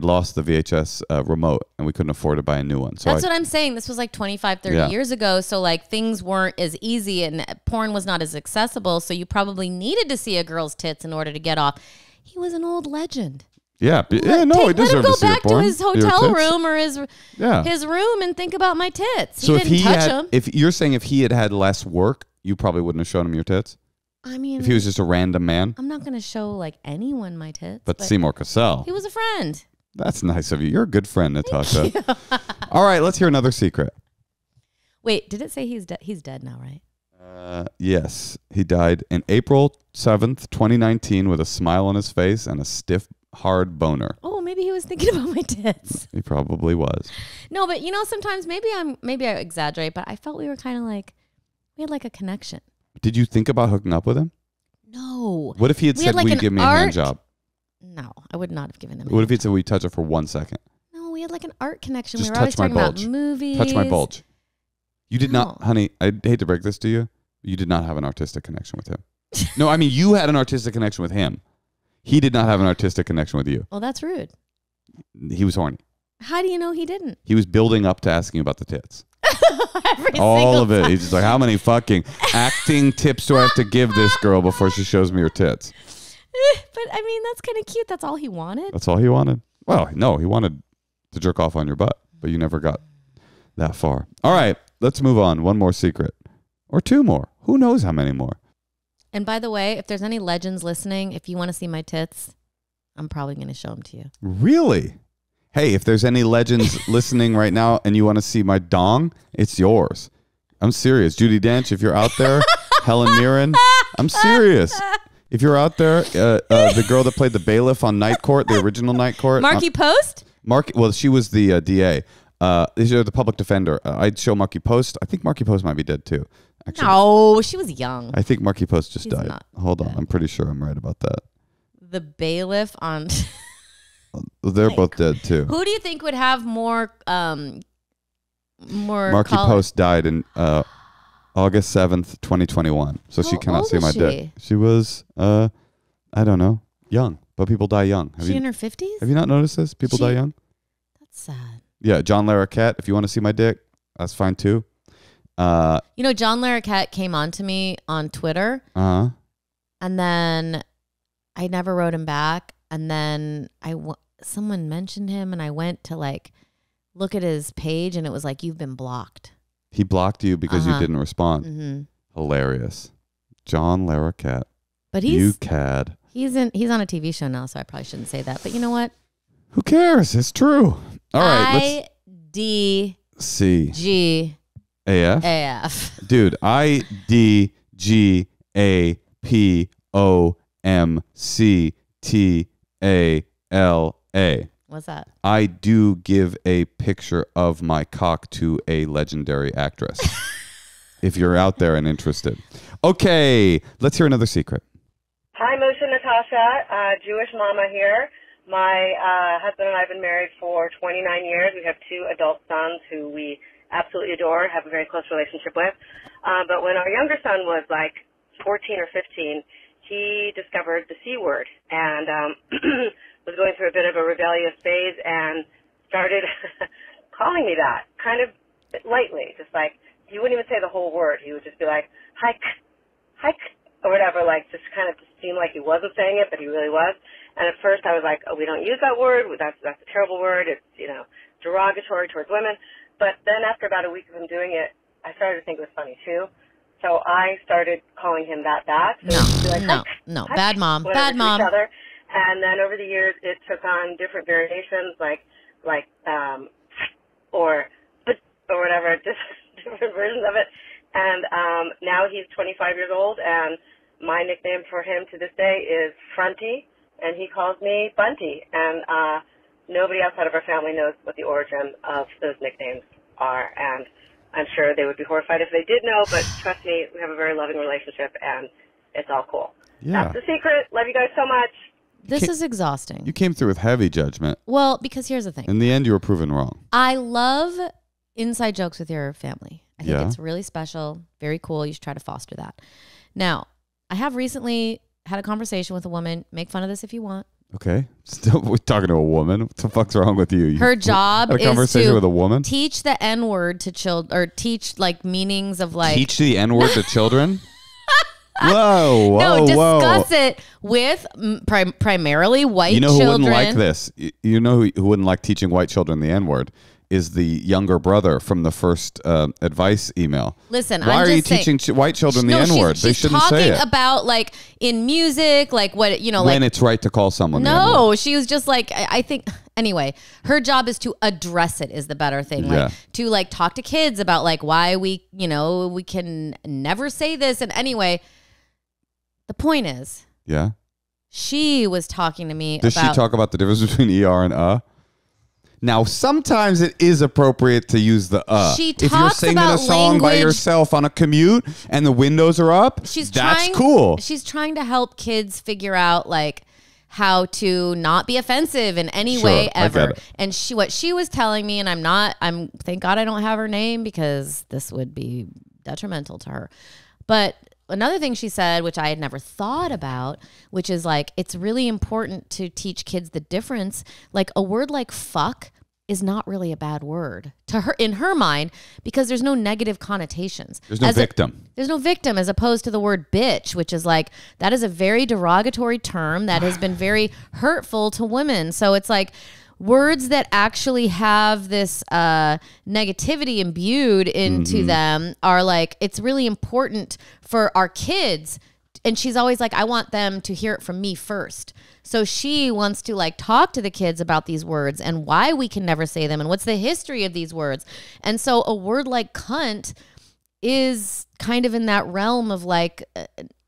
Speaker 1: lost the VHS remote and we couldn't afford to buy a new one. So
Speaker 2: That's what I'm saying. This was like 25, 30 years ago. So like things weren't as easy and porn was not as accessible. So you probably needed to see a girl's tits in order to get off. He was an old legend.
Speaker 1: Yeah, he
Speaker 2: Let
Speaker 1: deserved
Speaker 2: him
Speaker 1: to
Speaker 2: go
Speaker 1: see your
Speaker 2: back to
Speaker 1: porn.
Speaker 2: his
Speaker 1: Your
Speaker 2: hotel
Speaker 1: tits.
Speaker 2: room or his
Speaker 1: Yeah.
Speaker 2: room and think about my tits.
Speaker 1: So
Speaker 2: he didn't touch them.
Speaker 1: if you're saying if he had less work, you probably wouldn't have shown him your tits.
Speaker 2: I mean,
Speaker 1: If he was just a random man,
Speaker 2: I'm not going to show like anyone my tits.
Speaker 1: but Seymour Cassell.
Speaker 2: He was a friend.
Speaker 1: That's nice of you. You're a good friend, Natasha. All right, let's hear another secret.
Speaker 2: Wait, did it say he's dead? He's dead now, right?
Speaker 1: Yes, he died in April 7th, 2019 with a smile on his face and a stiff, hard boner.
Speaker 2: Oh, maybe he was thinking about my tits.
Speaker 1: He probably was.
Speaker 2: No, but sometimes maybe I exaggerate, but I felt we were kind of like we had like a connection.
Speaker 1: Did you think about hooking up with him?
Speaker 2: No.
Speaker 1: What if he had
Speaker 2: We
Speaker 1: said,
Speaker 2: had like
Speaker 1: will you
Speaker 2: an
Speaker 1: give me a hand
Speaker 2: art-
Speaker 1: job?
Speaker 2: No, I would not have given him.
Speaker 1: What if he said, will you touch it for 1 second?
Speaker 2: No, we had like an art connection.
Speaker 1: Just
Speaker 2: we were always
Speaker 1: touch my
Speaker 2: talking about
Speaker 1: bulge.
Speaker 2: movies.
Speaker 1: Touch my bulge. You did not,
Speaker 2: No.
Speaker 1: honey, I hate to break this to you. You did not have an artistic connection with him. No, I mean, you had an artistic connection with him. He did not have an artistic connection with you.
Speaker 2: Well, that's rude.
Speaker 1: He was horny.
Speaker 2: How do you know he didn't?
Speaker 1: He was building up to asking you about the tits.
Speaker 2: Every
Speaker 1: All
Speaker 2: single
Speaker 1: of it.
Speaker 2: time.
Speaker 1: He's just like, how many fucking acting tips do I have to give this girl before she shows me her tits?
Speaker 2: But I mean, that's kind of cute. That's all he wanted.
Speaker 1: That's all he wanted. Well, no, he wanted to jerk off on your butt, but you never got that far. All right, let's move on. One more secret. Or two more. Who knows how many more?
Speaker 2: And by the way, if there's any legends listening, if you want to see my tits, I'm probably going to show them to you.
Speaker 1: Really? Hey, if there's any legends listening right now and you want to see my dong, it's yours. I'm serious. Judi Dench, if you're out there, Helen Mirren, I'm serious. If you're out there, the girl that played the bailiff on Night Court, the original Night Court.
Speaker 2: Marky Post?
Speaker 1: Well, she was the DA. These are the public defender. I'd show Marky Post. I think Marky Post might be dead too. Actually,
Speaker 2: No, she was young.
Speaker 1: I think Marky Post just
Speaker 2: She's
Speaker 1: died.
Speaker 2: not
Speaker 1: Hold on.
Speaker 2: dead.
Speaker 1: I'm pretty sure I'm right about that.
Speaker 2: The bailiff on...
Speaker 1: They're both dead too.
Speaker 2: Who do you think would have more
Speaker 1: Marky Post died in August 7th, 2021. So she
Speaker 2: How
Speaker 1: cannot
Speaker 2: old
Speaker 1: see
Speaker 2: was
Speaker 1: my
Speaker 2: she?
Speaker 1: dick. She was, I don't know, young. But people die young.
Speaker 2: She in her 50s?
Speaker 1: Have you not noticed this? People die young?
Speaker 2: That's sad.
Speaker 1: Yeah, John Larroquette. If you want to see my dick, that's fine too.
Speaker 2: John Larroquette came on to me on Twitter,
Speaker 1: Uh-huh.
Speaker 2: and then I never wrote him back. And then someone mentioned him, and I went to like look at his page, and it was like, you've been blocked.
Speaker 1: He blocked you because you
Speaker 2: Uh-huh.
Speaker 1: didn't respond.
Speaker 2: Mm-hmm.
Speaker 1: Hilarious. John Larroquette.
Speaker 2: But
Speaker 1: You cad.
Speaker 2: he's on a TV show now, so I probably shouldn't say that. But you know what?
Speaker 1: Who cares? It's true. All right,
Speaker 2: IDGAF.
Speaker 1: let's see. AF? Dude, IDGAPF OMCTALA.
Speaker 2: What's that?
Speaker 1: I do give a picture of my cock to a legendary actress. If you're out there and interested. Okay, let's hear another secret.
Speaker 4: Hi, Moshe and Natasha. Jewish mama here. My husband and I have been married for 29 years. We have 2 adult sons who we absolutely adore, have a very close relationship with. But when our younger son was like 14 or 15, he discovered the C word and was going through a bit of a rebellious phase and started calling me that, kind of lightly, just like, he wouldn't even say the whole word. He would just be like, hike, or whatever, like just kind of seemed like he wasn't saying it, but he really was. And at first I was like, oh, we don't use that word. That's a terrible word. It's, derogatory towards women. But then after about a week of him doing it, I started to think it was funny too. So I started calling him that back. So he'd be like,
Speaker 2: No. Bad mom.
Speaker 4: Bad mom. Each other. And then over the years, it took on different variations, or whatever, just different versions of it. And now he's 25 years old, and my nickname for him to this day is Fronty, and he calls me Bunty. And nobody outside of our family knows what the origin of those nicknames are, and I'm sure they would be horrified if they did know, but trust me, we have a very loving relationship, and it's all cool.
Speaker 1: Yeah.
Speaker 4: That's the secret. Love you guys so much.
Speaker 2: This is exhausting.
Speaker 1: You came through with heavy judgment.
Speaker 2: Well, because here's the thing.
Speaker 1: In the end, you were proven wrong.
Speaker 2: I love inside jokes with your family. I think
Speaker 1: Yeah.
Speaker 2: it's really special, very cool. You should try to foster that. Now, I have recently had a conversation with a woman. Make fun of this if you want.
Speaker 1: Okay. Still, we're talking to a woman. What the fuck's wrong with you?
Speaker 2: Her job
Speaker 1: had a
Speaker 2: is
Speaker 1: conversation
Speaker 2: to
Speaker 1: with a woman?
Speaker 2: teach the N word to children, or teach like meanings of like.
Speaker 1: Teach the N-word to children? Whoa,
Speaker 2: No,
Speaker 1: whoa.
Speaker 2: discuss it with primarily white
Speaker 1: You know who
Speaker 2: children.
Speaker 1: wouldn't like this? You know who wouldn't like teaching white children the N-word? Is the younger brother from the first advice email.
Speaker 2: Listen,
Speaker 1: why
Speaker 2: I'm
Speaker 1: are
Speaker 2: just
Speaker 1: you
Speaker 2: saying,
Speaker 1: teaching white children the N-word? They shouldn't say it.
Speaker 2: She's talking about like in music, like what, like
Speaker 1: when it's right to call someone the N-word.
Speaker 2: No, she was just like, I think, anyway, her job is to address it is the better thing.
Speaker 1: Yeah.
Speaker 2: Like to like talk to kids about like why we can never say this. And anyway, the point is,
Speaker 1: Yeah.
Speaker 2: she was talking to me
Speaker 1: Does
Speaker 2: about.
Speaker 1: she talk about the difference between ER and Now, sometimes it is appropriate to use the
Speaker 2: She
Speaker 1: if you're
Speaker 2: talks
Speaker 1: singing
Speaker 2: about
Speaker 1: a song by
Speaker 2: language-
Speaker 1: yourself on a commute and the windows are up, that's cool.
Speaker 2: She's trying to help kids figure out like how to not be offensive in any
Speaker 1: Sure,
Speaker 2: way
Speaker 1: I get
Speaker 2: ever.
Speaker 1: it.
Speaker 2: And what she was telling me, and I'm thank God I don't have her name because this would be detrimental to her. But another thing she said, which I had never thought about, which is like, it's really important to teach kids the difference. Like a word like fuck is not really a bad word to her, in her mind, because there's no negative connotations.
Speaker 1: There's no victim.
Speaker 2: There's no victim, as opposed to the word bitch, which is like, that is a very derogatory term that has been very hurtful to women. So it's like, words that actually have this negativity imbued into them are like, it's really important for our kids. And she's always like, I want them to hear it from me first. So she wants to like talk to the kids about these words and why we can never say them and what's the history of these words. And so a word like cunt is kind of in that realm of like,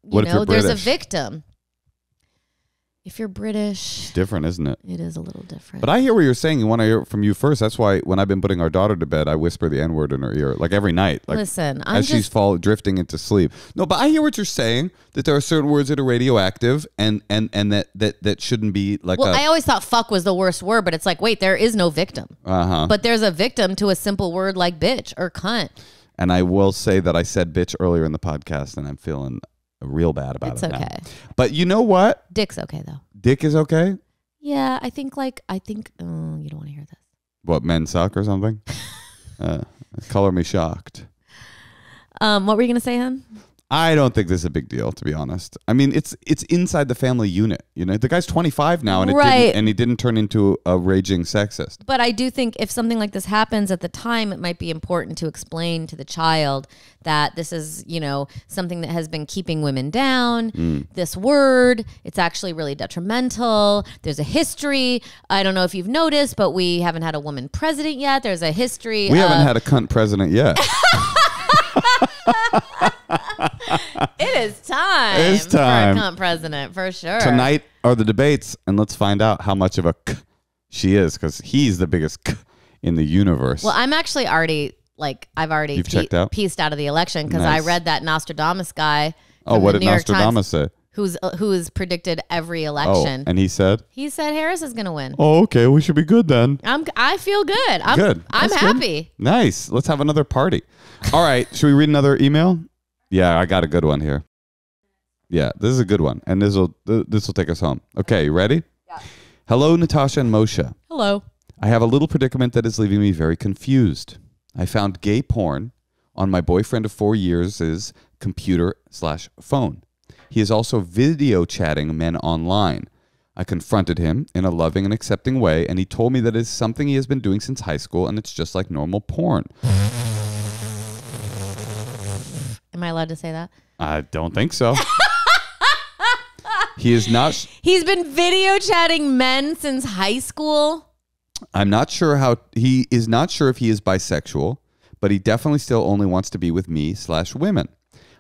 Speaker 1: What if you're
Speaker 2: there's a
Speaker 1: British?
Speaker 2: victim. If you're British,
Speaker 1: It's different, isn't it?
Speaker 2: it is a little different.
Speaker 1: But I hear what you're saying. You want to hear it from you first. That's why when I've been putting our daughter to bed, I whisper the N-word in her ear, like every night. Like
Speaker 2: Listen,
Speaker 1: as she's drifting into sleep. No, but I hear what you're saying, that there are certain words that are radioactive and that shouldn't be like
Speaker 2: I always thought fuck was the worst word, but it's like, wait, there is no victim. But there's a victim to a simple word like bitch or cunt.
Speaker 1: And I will say that I said bitch earlier in the podcast, and I'm feeling real bad about
Speaker 2: It's
Speaker 1: it now.
Speaker 2: okay.
Speaker 1: But you know what?
Speaker 2: Dick's okay though.
Speaker 1: Dick is okay?
Speaker 2: Yeah, I think oh, you don't want to hear this.
Speaker 1: What, men suck or something? Color me shocked.
Speaker 2: What were you going to say, hon?
Speaker 1: I don't think this is a big deal, to be honest. I mean, it's inside the family unit. You know, the guy's 25 now, and he didn't turn into a raging sexist.
Speaker 2: But I do think if something like this happens at the time, it might be important to explain to the child that this is, something that has been keeping women down. This word, it's actually really detrimental. There's a history. I don't know if you've noticed, but we haven't had a woman president yet. There's a history.
Speaker 1: We haven't had a cunt president yet.
Speaker 2: It is time.
Speaker 1: It's time.
Speaker 2: For a cunt president, for sure.
Speaker 1: Tonight are the debates, and let's find out how much of a k she is, because he's the biggest k in the universe.
Speaker 2: Well, I'm actually already, like, I've already
Speaker 1: checked out?
Speaker 2: pieced out of the election because
Speaker 1: Nice.
Speaker 2: I read that Nostradamus guy.
Speaker 1: Oh,
Speaker 2: from
Speaker 1: what
Speaker 2: the
Speaker 1: did
Speaker 2: New York
Speaker 1: Nostradamus
Speaker 2: Times,
Speaker 1: say?
Speaker 2: who's predicted every
Speaker 1: Oh,
Speaker 2: election.
Speaker 1: and he said,
Speaker 2: He said Harris is going to win.
Speaker 1: oh, okay, we should be good then.
Speaker 2: I feel good. I'm
Speaker 1: Good.
Speaker 2: I'm
Speaker 1: That's good.
Speaker 2: happy.
Speaker 1: Nice. Let's have another party. All right. Should we read another email? Yeah, I got a good one here. Yeah, this is a good one. And this will take us home. Okay, you ready? Yeah. Hello, Natasha and Moshe.
Speaker 2: Hello.
Speaker 1: I have a little predicament that is leaving me very confused. I found gay porn on my boyfriend of 4 years' computer/phone. He is also video chatting men online. I confronted him in a loving and accepting way, and he told me that it is something he has been doing since high school, and it's just like normal porn.
Speaker 2: Am I allowed to say that?
Speaker 1: I don't think so. He is not.
Speaker 2: He's been video chatting men since high school.
Speaker 1: I'm not sure how. He is not sure if he is bisexual, but he definitely still only wants to be with me/women.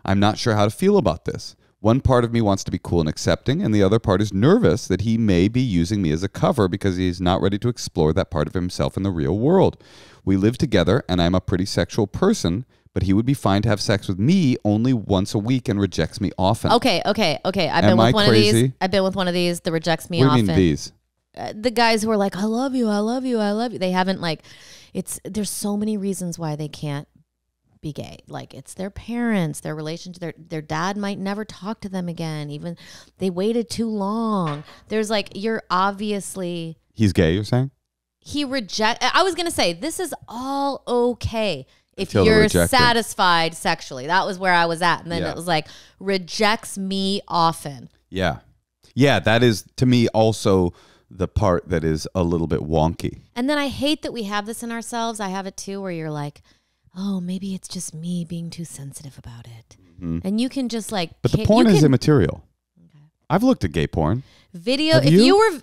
Speaker 1: I'm not sure how to feel about this. One part of me wants to be cool and accepting, and the other part is nervous that he may be using me as a cover because he is not ready to explore that part of himself in the real world. We live together, and I'm a pretty sexual person, but he would be fine to have sex with me only once a week and rejects me often.
Speaker 2: Okay. I've been
Speaker 1: Am I
Speaker 2: with one
Speaker 1: crazy?
Speaker 2: of these. I've been with one of these that rejects me
Speaker 1: What do
Speaker 2: often.
Speaker 1: you mean these?
Speaker 2: The guys who are like, I love you, I love you, I love you. They haven't there's so many reasons why they can't be gay. Like, it's their parents, their relationship, their dad might never talk to them again. Even they waited too long. There's you're obviously.
Speaker 1: He's gay, you're saying?
Speaker 2: I was going to say, this is all okay if
Speaker 1: Until they
Speaker 2: you're
Speaker 1: reject it.
Speaker 2: satisfied sexually. That was where I was at. And then
Speaker 1: Yeah.
Speaker 2: it was like, rejects me often.
Speaker 1: Yeah. Yeah, that is, to me, also the part that is a little bit wonky.
Speaker 2: And then I hate that we have this in ourselves. I have it too, where you're like, oh, maybe it's just me being too sensitive about it. And you can just
Speaker 1: But the porn is immaterial.
Speaker 2: Okay.
Speaker 1: I've looked at gay porn.
Speaker 2: Video.
Speaker 1: Have
Speaker 2: If
Speaker 1: you?
Speaker 2: you were,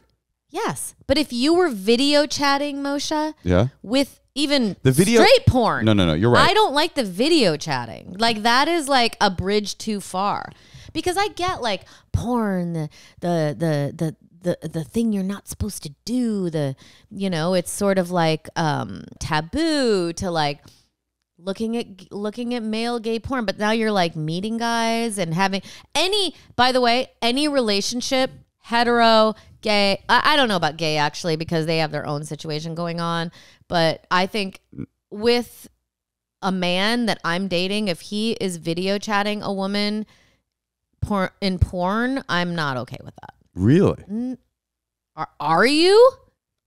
Speaker 2: yes. But if you were video chatting, Moshe,
Speaker 1: Yeah.
Speaker 2: with even
Speaker 1: The video-
Speaker 2: straight porn.
Speaker 1: No, you're right.
Speaker 2: I don't like the video chatting. Like, that is like a bridge too far. Because I get like porn, the thing you're not supposed to do, it's sort of like taboo to like looking at male gay porn. But now you're like meeting guys and having by the way, any relationship, hetero, gay. I don't know about gay actually, because they have their own situation going on. But I think with a man that I'm dating, if he is video chatting a woman in porn, I'm not okay with that.
Speaker 1: Really?
Speaker 2: Are you?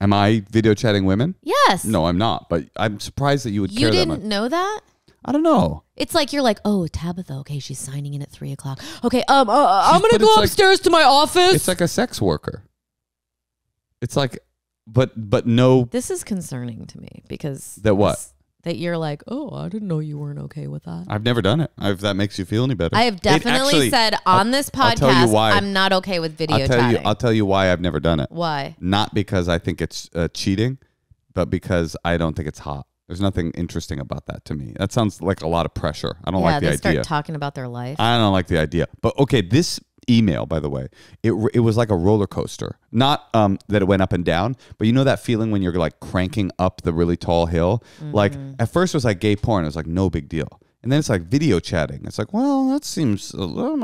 Speaker 1: Am I video chatting women?
Speaker 2: Yes.
Speaker 1: No, I'm not. But I'm surprised that you would
Speaker 2: You
Speaker 1: care that
Speaker 2: didn't
Speaker 1: much.
Speaker 2: know that?
Speaker 1: I don't know.
Speaker 2: It's like you're like, oh, Tabitha, okay, she's signing in at 3:00. Okay, I'm gonna
Speaker 1: but
Speaker 2: go
Speaker 1: it's like-
Speaker 2: upstairs to my office.
Speaker 1: It's like a sex worker. It's like, but no.
Speaker 2: This is concerning to me because
Speaker 1: That what?
Speaker 2: That you're like, oh, I didn't know you weren't okay with that.
Speaker 1: I've never done it. If that makes you feel any better.
Speaker 2: I have definitely
Speaker 1: actually-
Speaker 2: said on this
Speaker 1: I'll tell you
Speaker 2: podcast,
Speaker 1: why.
Speaker 2: I'm not okay with video
Speaker 1: I'll tell you.
Speaker 2: chatting.
Speaker 1: I'll tell you why I've never done it.
Speaker 2: Why?
Speaker 1: Not because I think it's cheating, but because I don't think it's hot. There's nothing interesting about that to me. That sounds like a lot of pressure. I don't like the
Speaker 2: they
Speaker 1: idea.
Speaker 2: start talking about their life.
Speaker 1: I don't like the idea. But okay, this email, by the way, it was like a roller coaster. Not that it went up and down, but you know that feeling when you're like cranking up the really tall hill? Like at first it was like gay porn. It was like no big deal. And then it's like video chatting. It's like, well, that seems a little...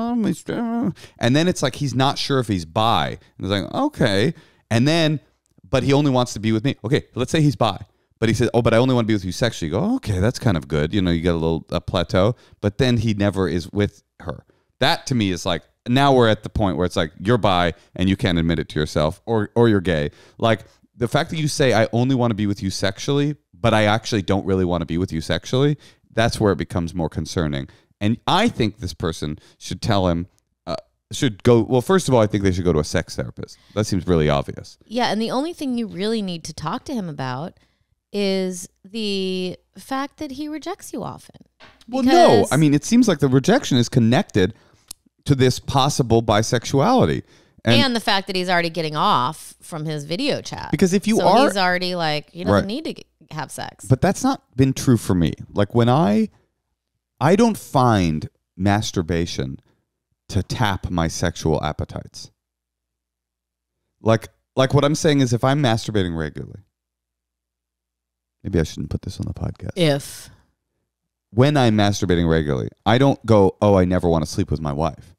Speaker 1: And then it's like he's not sure if he's bi. And it's like, okay. And then, but he only wants to be with me. Okay, let's say he's bi. But he says, oh, but I only want to be with you sexually. You go, okay, that's kind of good. You know, you get a little plateau. But then he never is with her. That to me is like, now we're at the point where it's like you're bi and you can't admit it to yourself, or you're gay. Like the fact that you say I only want to be with you sexually, but I actually don't really want to be with you sexually, that's where it becomes more concerning. And I think this person should tell him, should go, well, first of all, I think they should go to a sex therapist. That seems really obvious.
Speaker 2: Yeah, and the only thing you really need to talk to him about is the fact that he rejects you often.
Speaker 1: Well, no. I mean, it seems like the rejection is connected to this possible bisexuality.
Speaker 2: And the fact that he's already getting off from his video chat.
Speaker 1: Because if you
Speaker 2: so
Speaker 1: are...
Speaker 2: he's already like, he doesn't
Speaker 1: Right.
Speaker 2: need to have sex.
Speaker 1: But that's not been true for me. Like when I don't find masturbation to tap my sexual appetites. Like what I'm saying is if I'm masturbating regularly, maybe I shouldn't put this on the podcast. When I'm masturbating regularly, I don't go, oh, I never want to sleep with my wife.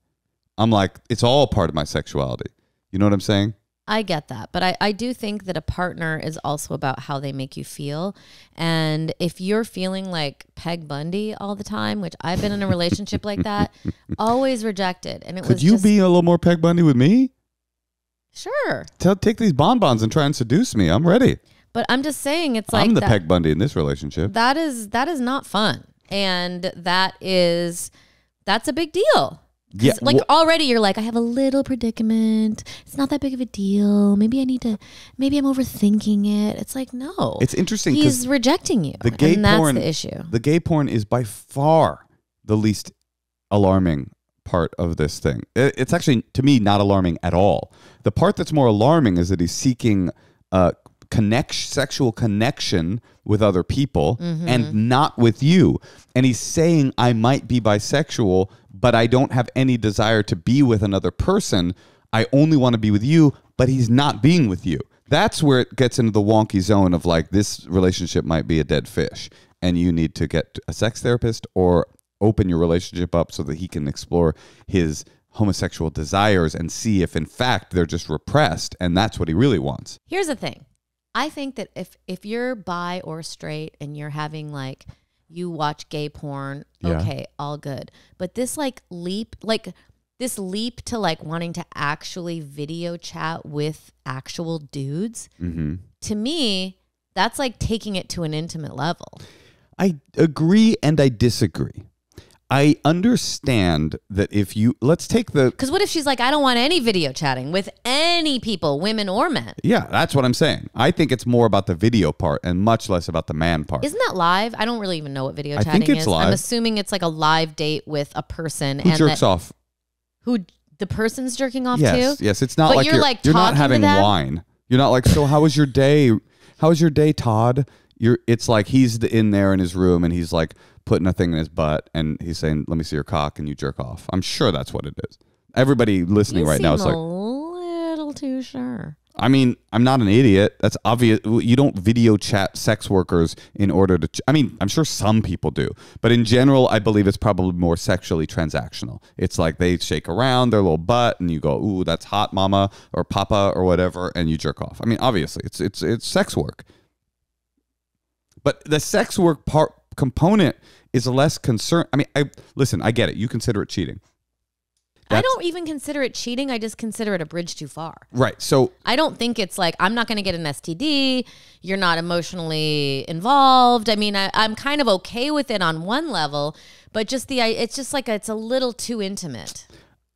Speaker 1: I'm like, it's all part of my sexuality. You know what I'm saying?
Speaker 2: I get that. But I do think that a partner is also about how they make you feel. And if you're feeling like Peg Bundy all the time, which I've been in a relationship like that, always rejected. And it
Speaker 1: Could
Speaker 2: was
Speaker 1: you
Speaker 2: just,
Speaker 1: be a little more Peg Bundy with me?
Speaker 2: Sure.
Speaker 1: Take these bonbons and try and seduce me. I'm ready.
Speaker 2: But I'm just saying it's like
Speaker 1: I'm the
Speaker 2: that,
Speaker 1: Peg Bundy in this relationship.
Speaker 2: that is not fun. And that's a big deal.
Speaker 1: Yeah,
Speaker 2: Like already you're like, I have a little predicament. It's not that big of a deal. Maybe I'm overthinking it. It's like, no.
Speaker 1: It's interesting.
Speaker 2: He's rejecting you.
Speaker 1: The gay
Speaker 2: and that's
Speaker 1: porn,
Speaker 2: the issue.
Speaker 1: The gay porn is by far the least alarming part of this thing. It's actually, to me, not alarming at all. The part that's more alarming is that he's seeking sexual connection with other people and not with you. And he's saying, I might be bisexual, but I don't have any desire to be with another person. I only want to be with you, but he's not being with you. That's where it gets into the wonky zone of like, this relationship might be a dead fish and you need to get a sex therapist or open your relationship up so that he can explore his homosexual desires and see if in fact they're just repressed and that's what he really wants.
Speaker 2: Here's the thing. I think that if you're bi or straight and you're having like, you watch gay porn, okay, all good. But this leap to like wanting to actually video chat with actual dudes, to me, that's like taking it to an intimate level.
Speaker 1: I agree and I disagree. I understand that if you, let's take the...
Speaker 2: Because what if she's like, I don't want any video chatting with any people, women or men?
Speaker 1: Yeah, that's what I'm saying. I think it's more about the video part and much less about the man part.
Speaker 2: Isn't that live? I don't really even know what video
Speaker 1: I
Speaker 2: chatting
Speaker 1: think it's
Speaker 2: is.
Speaker 1: live.
Speaker 2: I'm assuming it's like a live date with a person.
Speaker 1: Who jerks off?
Speaker 2: Who the person's jerking off
Speaker 1: Yes,
Speaker 2: to?
Speaker 1: yes. It's not
Speaker 2: But
Speaker 1: like
Speaker 2: you're, like,
Speaker 1: you're not
Speaker 2: talking to
Speaker 1: having
Speaker 2: them?
Speaker 1: wine. You're not like, so how was your day? How was your day, Todd? It's like he's in there in his room and he's like putting a thing in his butt and he's saying, let me see your cock, and you jerk off. I'm sure that's what it is. Everybody listening right now is like,
Speaker 2: a little too sure.
Speaker 1: I mean, I'm not an idiot. That's obvious. You don't video chat sex workers in order to... I mean, I'm sure some people do. But in general, I believe it's probably more sexually transactional. It's like they shake around their little butt and you go, ooh, that's hot, mama or papa or whatever, and you jerk off. I mean, obviously, it's sex work. But the sex work component is less concern. I mean, I get it. You consider it cheating.
Speaker 2: I don't even consider it cheating. I just consider it a bridge too far.
Speaker 1: Right. So
Speaker 2: I don't think it's like, I'm not going to get an STD. You're not emotionally involved. I mean, I'm kind of okay with it on one level, but just it's just like, it's a little too intimate.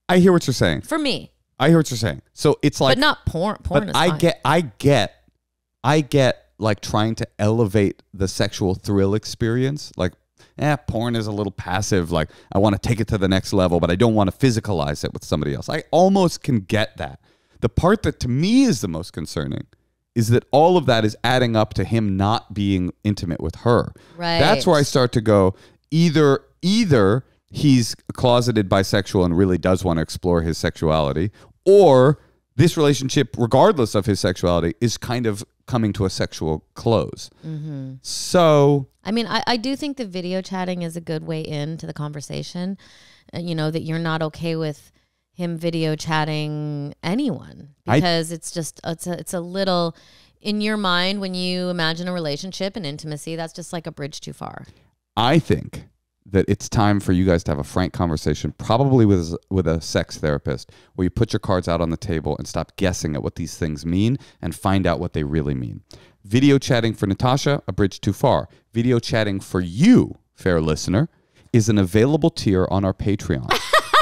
Speaker 1: I hear what you're saying.
Speaker 2: For me.
Speaker 1: I hear what you're saying. So it's like,
Speaker 2: but not porn. Porn
Speaker 1: but
Speaker 2: is fine.
Speaker 1: I get like trying to elevate the sexual thrill experience. Like, porn is a little passive. Like, I want to take it to the next level, but I don't want to physicalize it with somebody else. I almost can get that. The part that to me is the most concerning is that all of that is adding up to him not being intimate with her.
Speaker 2: Right.
Speaker 1: That's where I start to go, either he's closeted bisexual and really does want to explore his sexuality, or this relationship, regardless of his sexuality, is kind of coming to a sexual close. So...
Speaker 2: I mean, I do think the video chatting is a good way into the conversation. That you're not okay with him video chatting anyone because it's a little, in your mind, when you imagine a relationship and intimacy, that's just like a bridge too far.
Speaker 1: I think that it's time for you guys to have a frank conversation, probably with a sex therapist, where you put your cards out on the table and stop guessing at what these things mean and find out what they really mean. Video chatting for Natasha, a bridge too far. Video chatting for you, fair listener, is an available tier on our Patreon.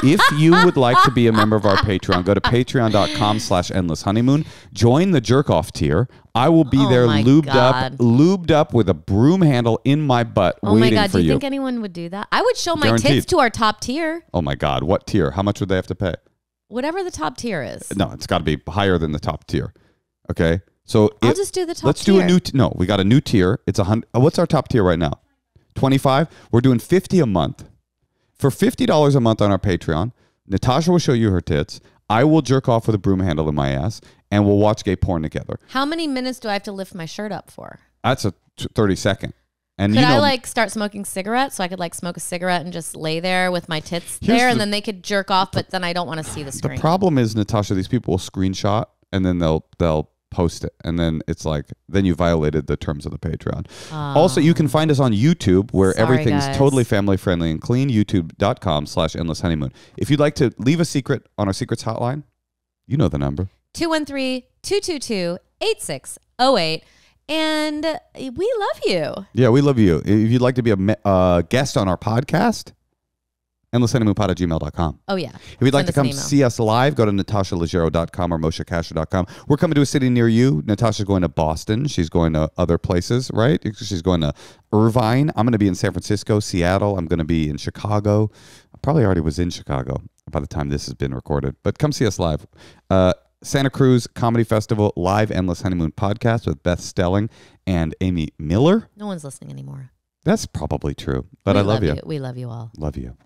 Speaker 1: If you would like to be a member of our Patreon, go to patreon.com/endlesshoneymoon. Join the jerk off tier. I will be there lubed up with a broom handle in my butt waiting for you.
Speaker 2: Oh my God, do you think anyone would do that? I would show my tits to our top tier.
Speaker 1: Oh my God, what tier? How much would they have to pay?
Speaker 2: Whatever the top tier is.
Speaker 1: No, it's got to be higher than the top tier. Okay? So
Speaker 2: I'll just do the top tier.
Speaker 1: Let's do a new no, we got a new tier. It's 100. What's our top tier right now? 25. We're doing 50 a month. For $50 a month on our Patreon, Natasha will show you her tits. I will jerk off with a broom handle in my ass, and we'll watch gay porn together.
Speaker 2: How many minutes do I have to lift my shirt up for?
Speaker 1: That's a 30-second. And
Speaker 2: Could
Speaker 1: you know,
Speaker 2: I like start smoking cigarettes so I could like smoke a cigarette and just lay there with my tits
Speaker 1: Here's
Speaker 2: there, and
Speaker 1: the-
Speaker 2: then they could jerk off, but then I don't want to see the
Speaker 1: the
Speaker 2: screen.
Speaker 1: problem is, Natasha, these people will screenshot and then they'll post it, and then it's like, then you violated the terms of the Patreon. Also, you can find us on YouTube, where
Speaker 2: Sorry,
Speaker 1: everything's
Speaker 2: guys.
Speaker 1: totally family friendly and clean. YouTube.com/endless honeymoon. If you'd like to leave a secret on our secrets hotline, you know the number.
Speaker 2: 213-222-8608. And we love you.
Speaker 1: Yeah, we love you. If you'd like to be a guest on our podcast, endlesshoneymoonpod@gmail.com.
Speaker 2: Oh, yeah.
Speaker 1: If you'd like
Speaker 2: Send
Speaker 1: to
Speaker 2: us an
Speaker 1: come
Speaker 2: email.
Speaker 1: see us live, go to natashalegero.com or moshekasher.com. We're coming to a city near you. Natasha's going to Boston. She's going to other places, right? She's going to Irvine. I'm going to be in San Francisco, Seattle. I'm going to be in Chicago. I probably already was in Chicago by the time this has been recorded. But come see us live. Santa Cruz Comedy Festival, live Endless Honeymoon podcast with Beth Stelling and Amy Miller.
Speaker 2: No one's listening anymore.
Speaker 1: That's probably true, but
Speaker 2: We
Speaker 1: I love you.
Speaker 2: We love you all.
Speaker 1: Love you.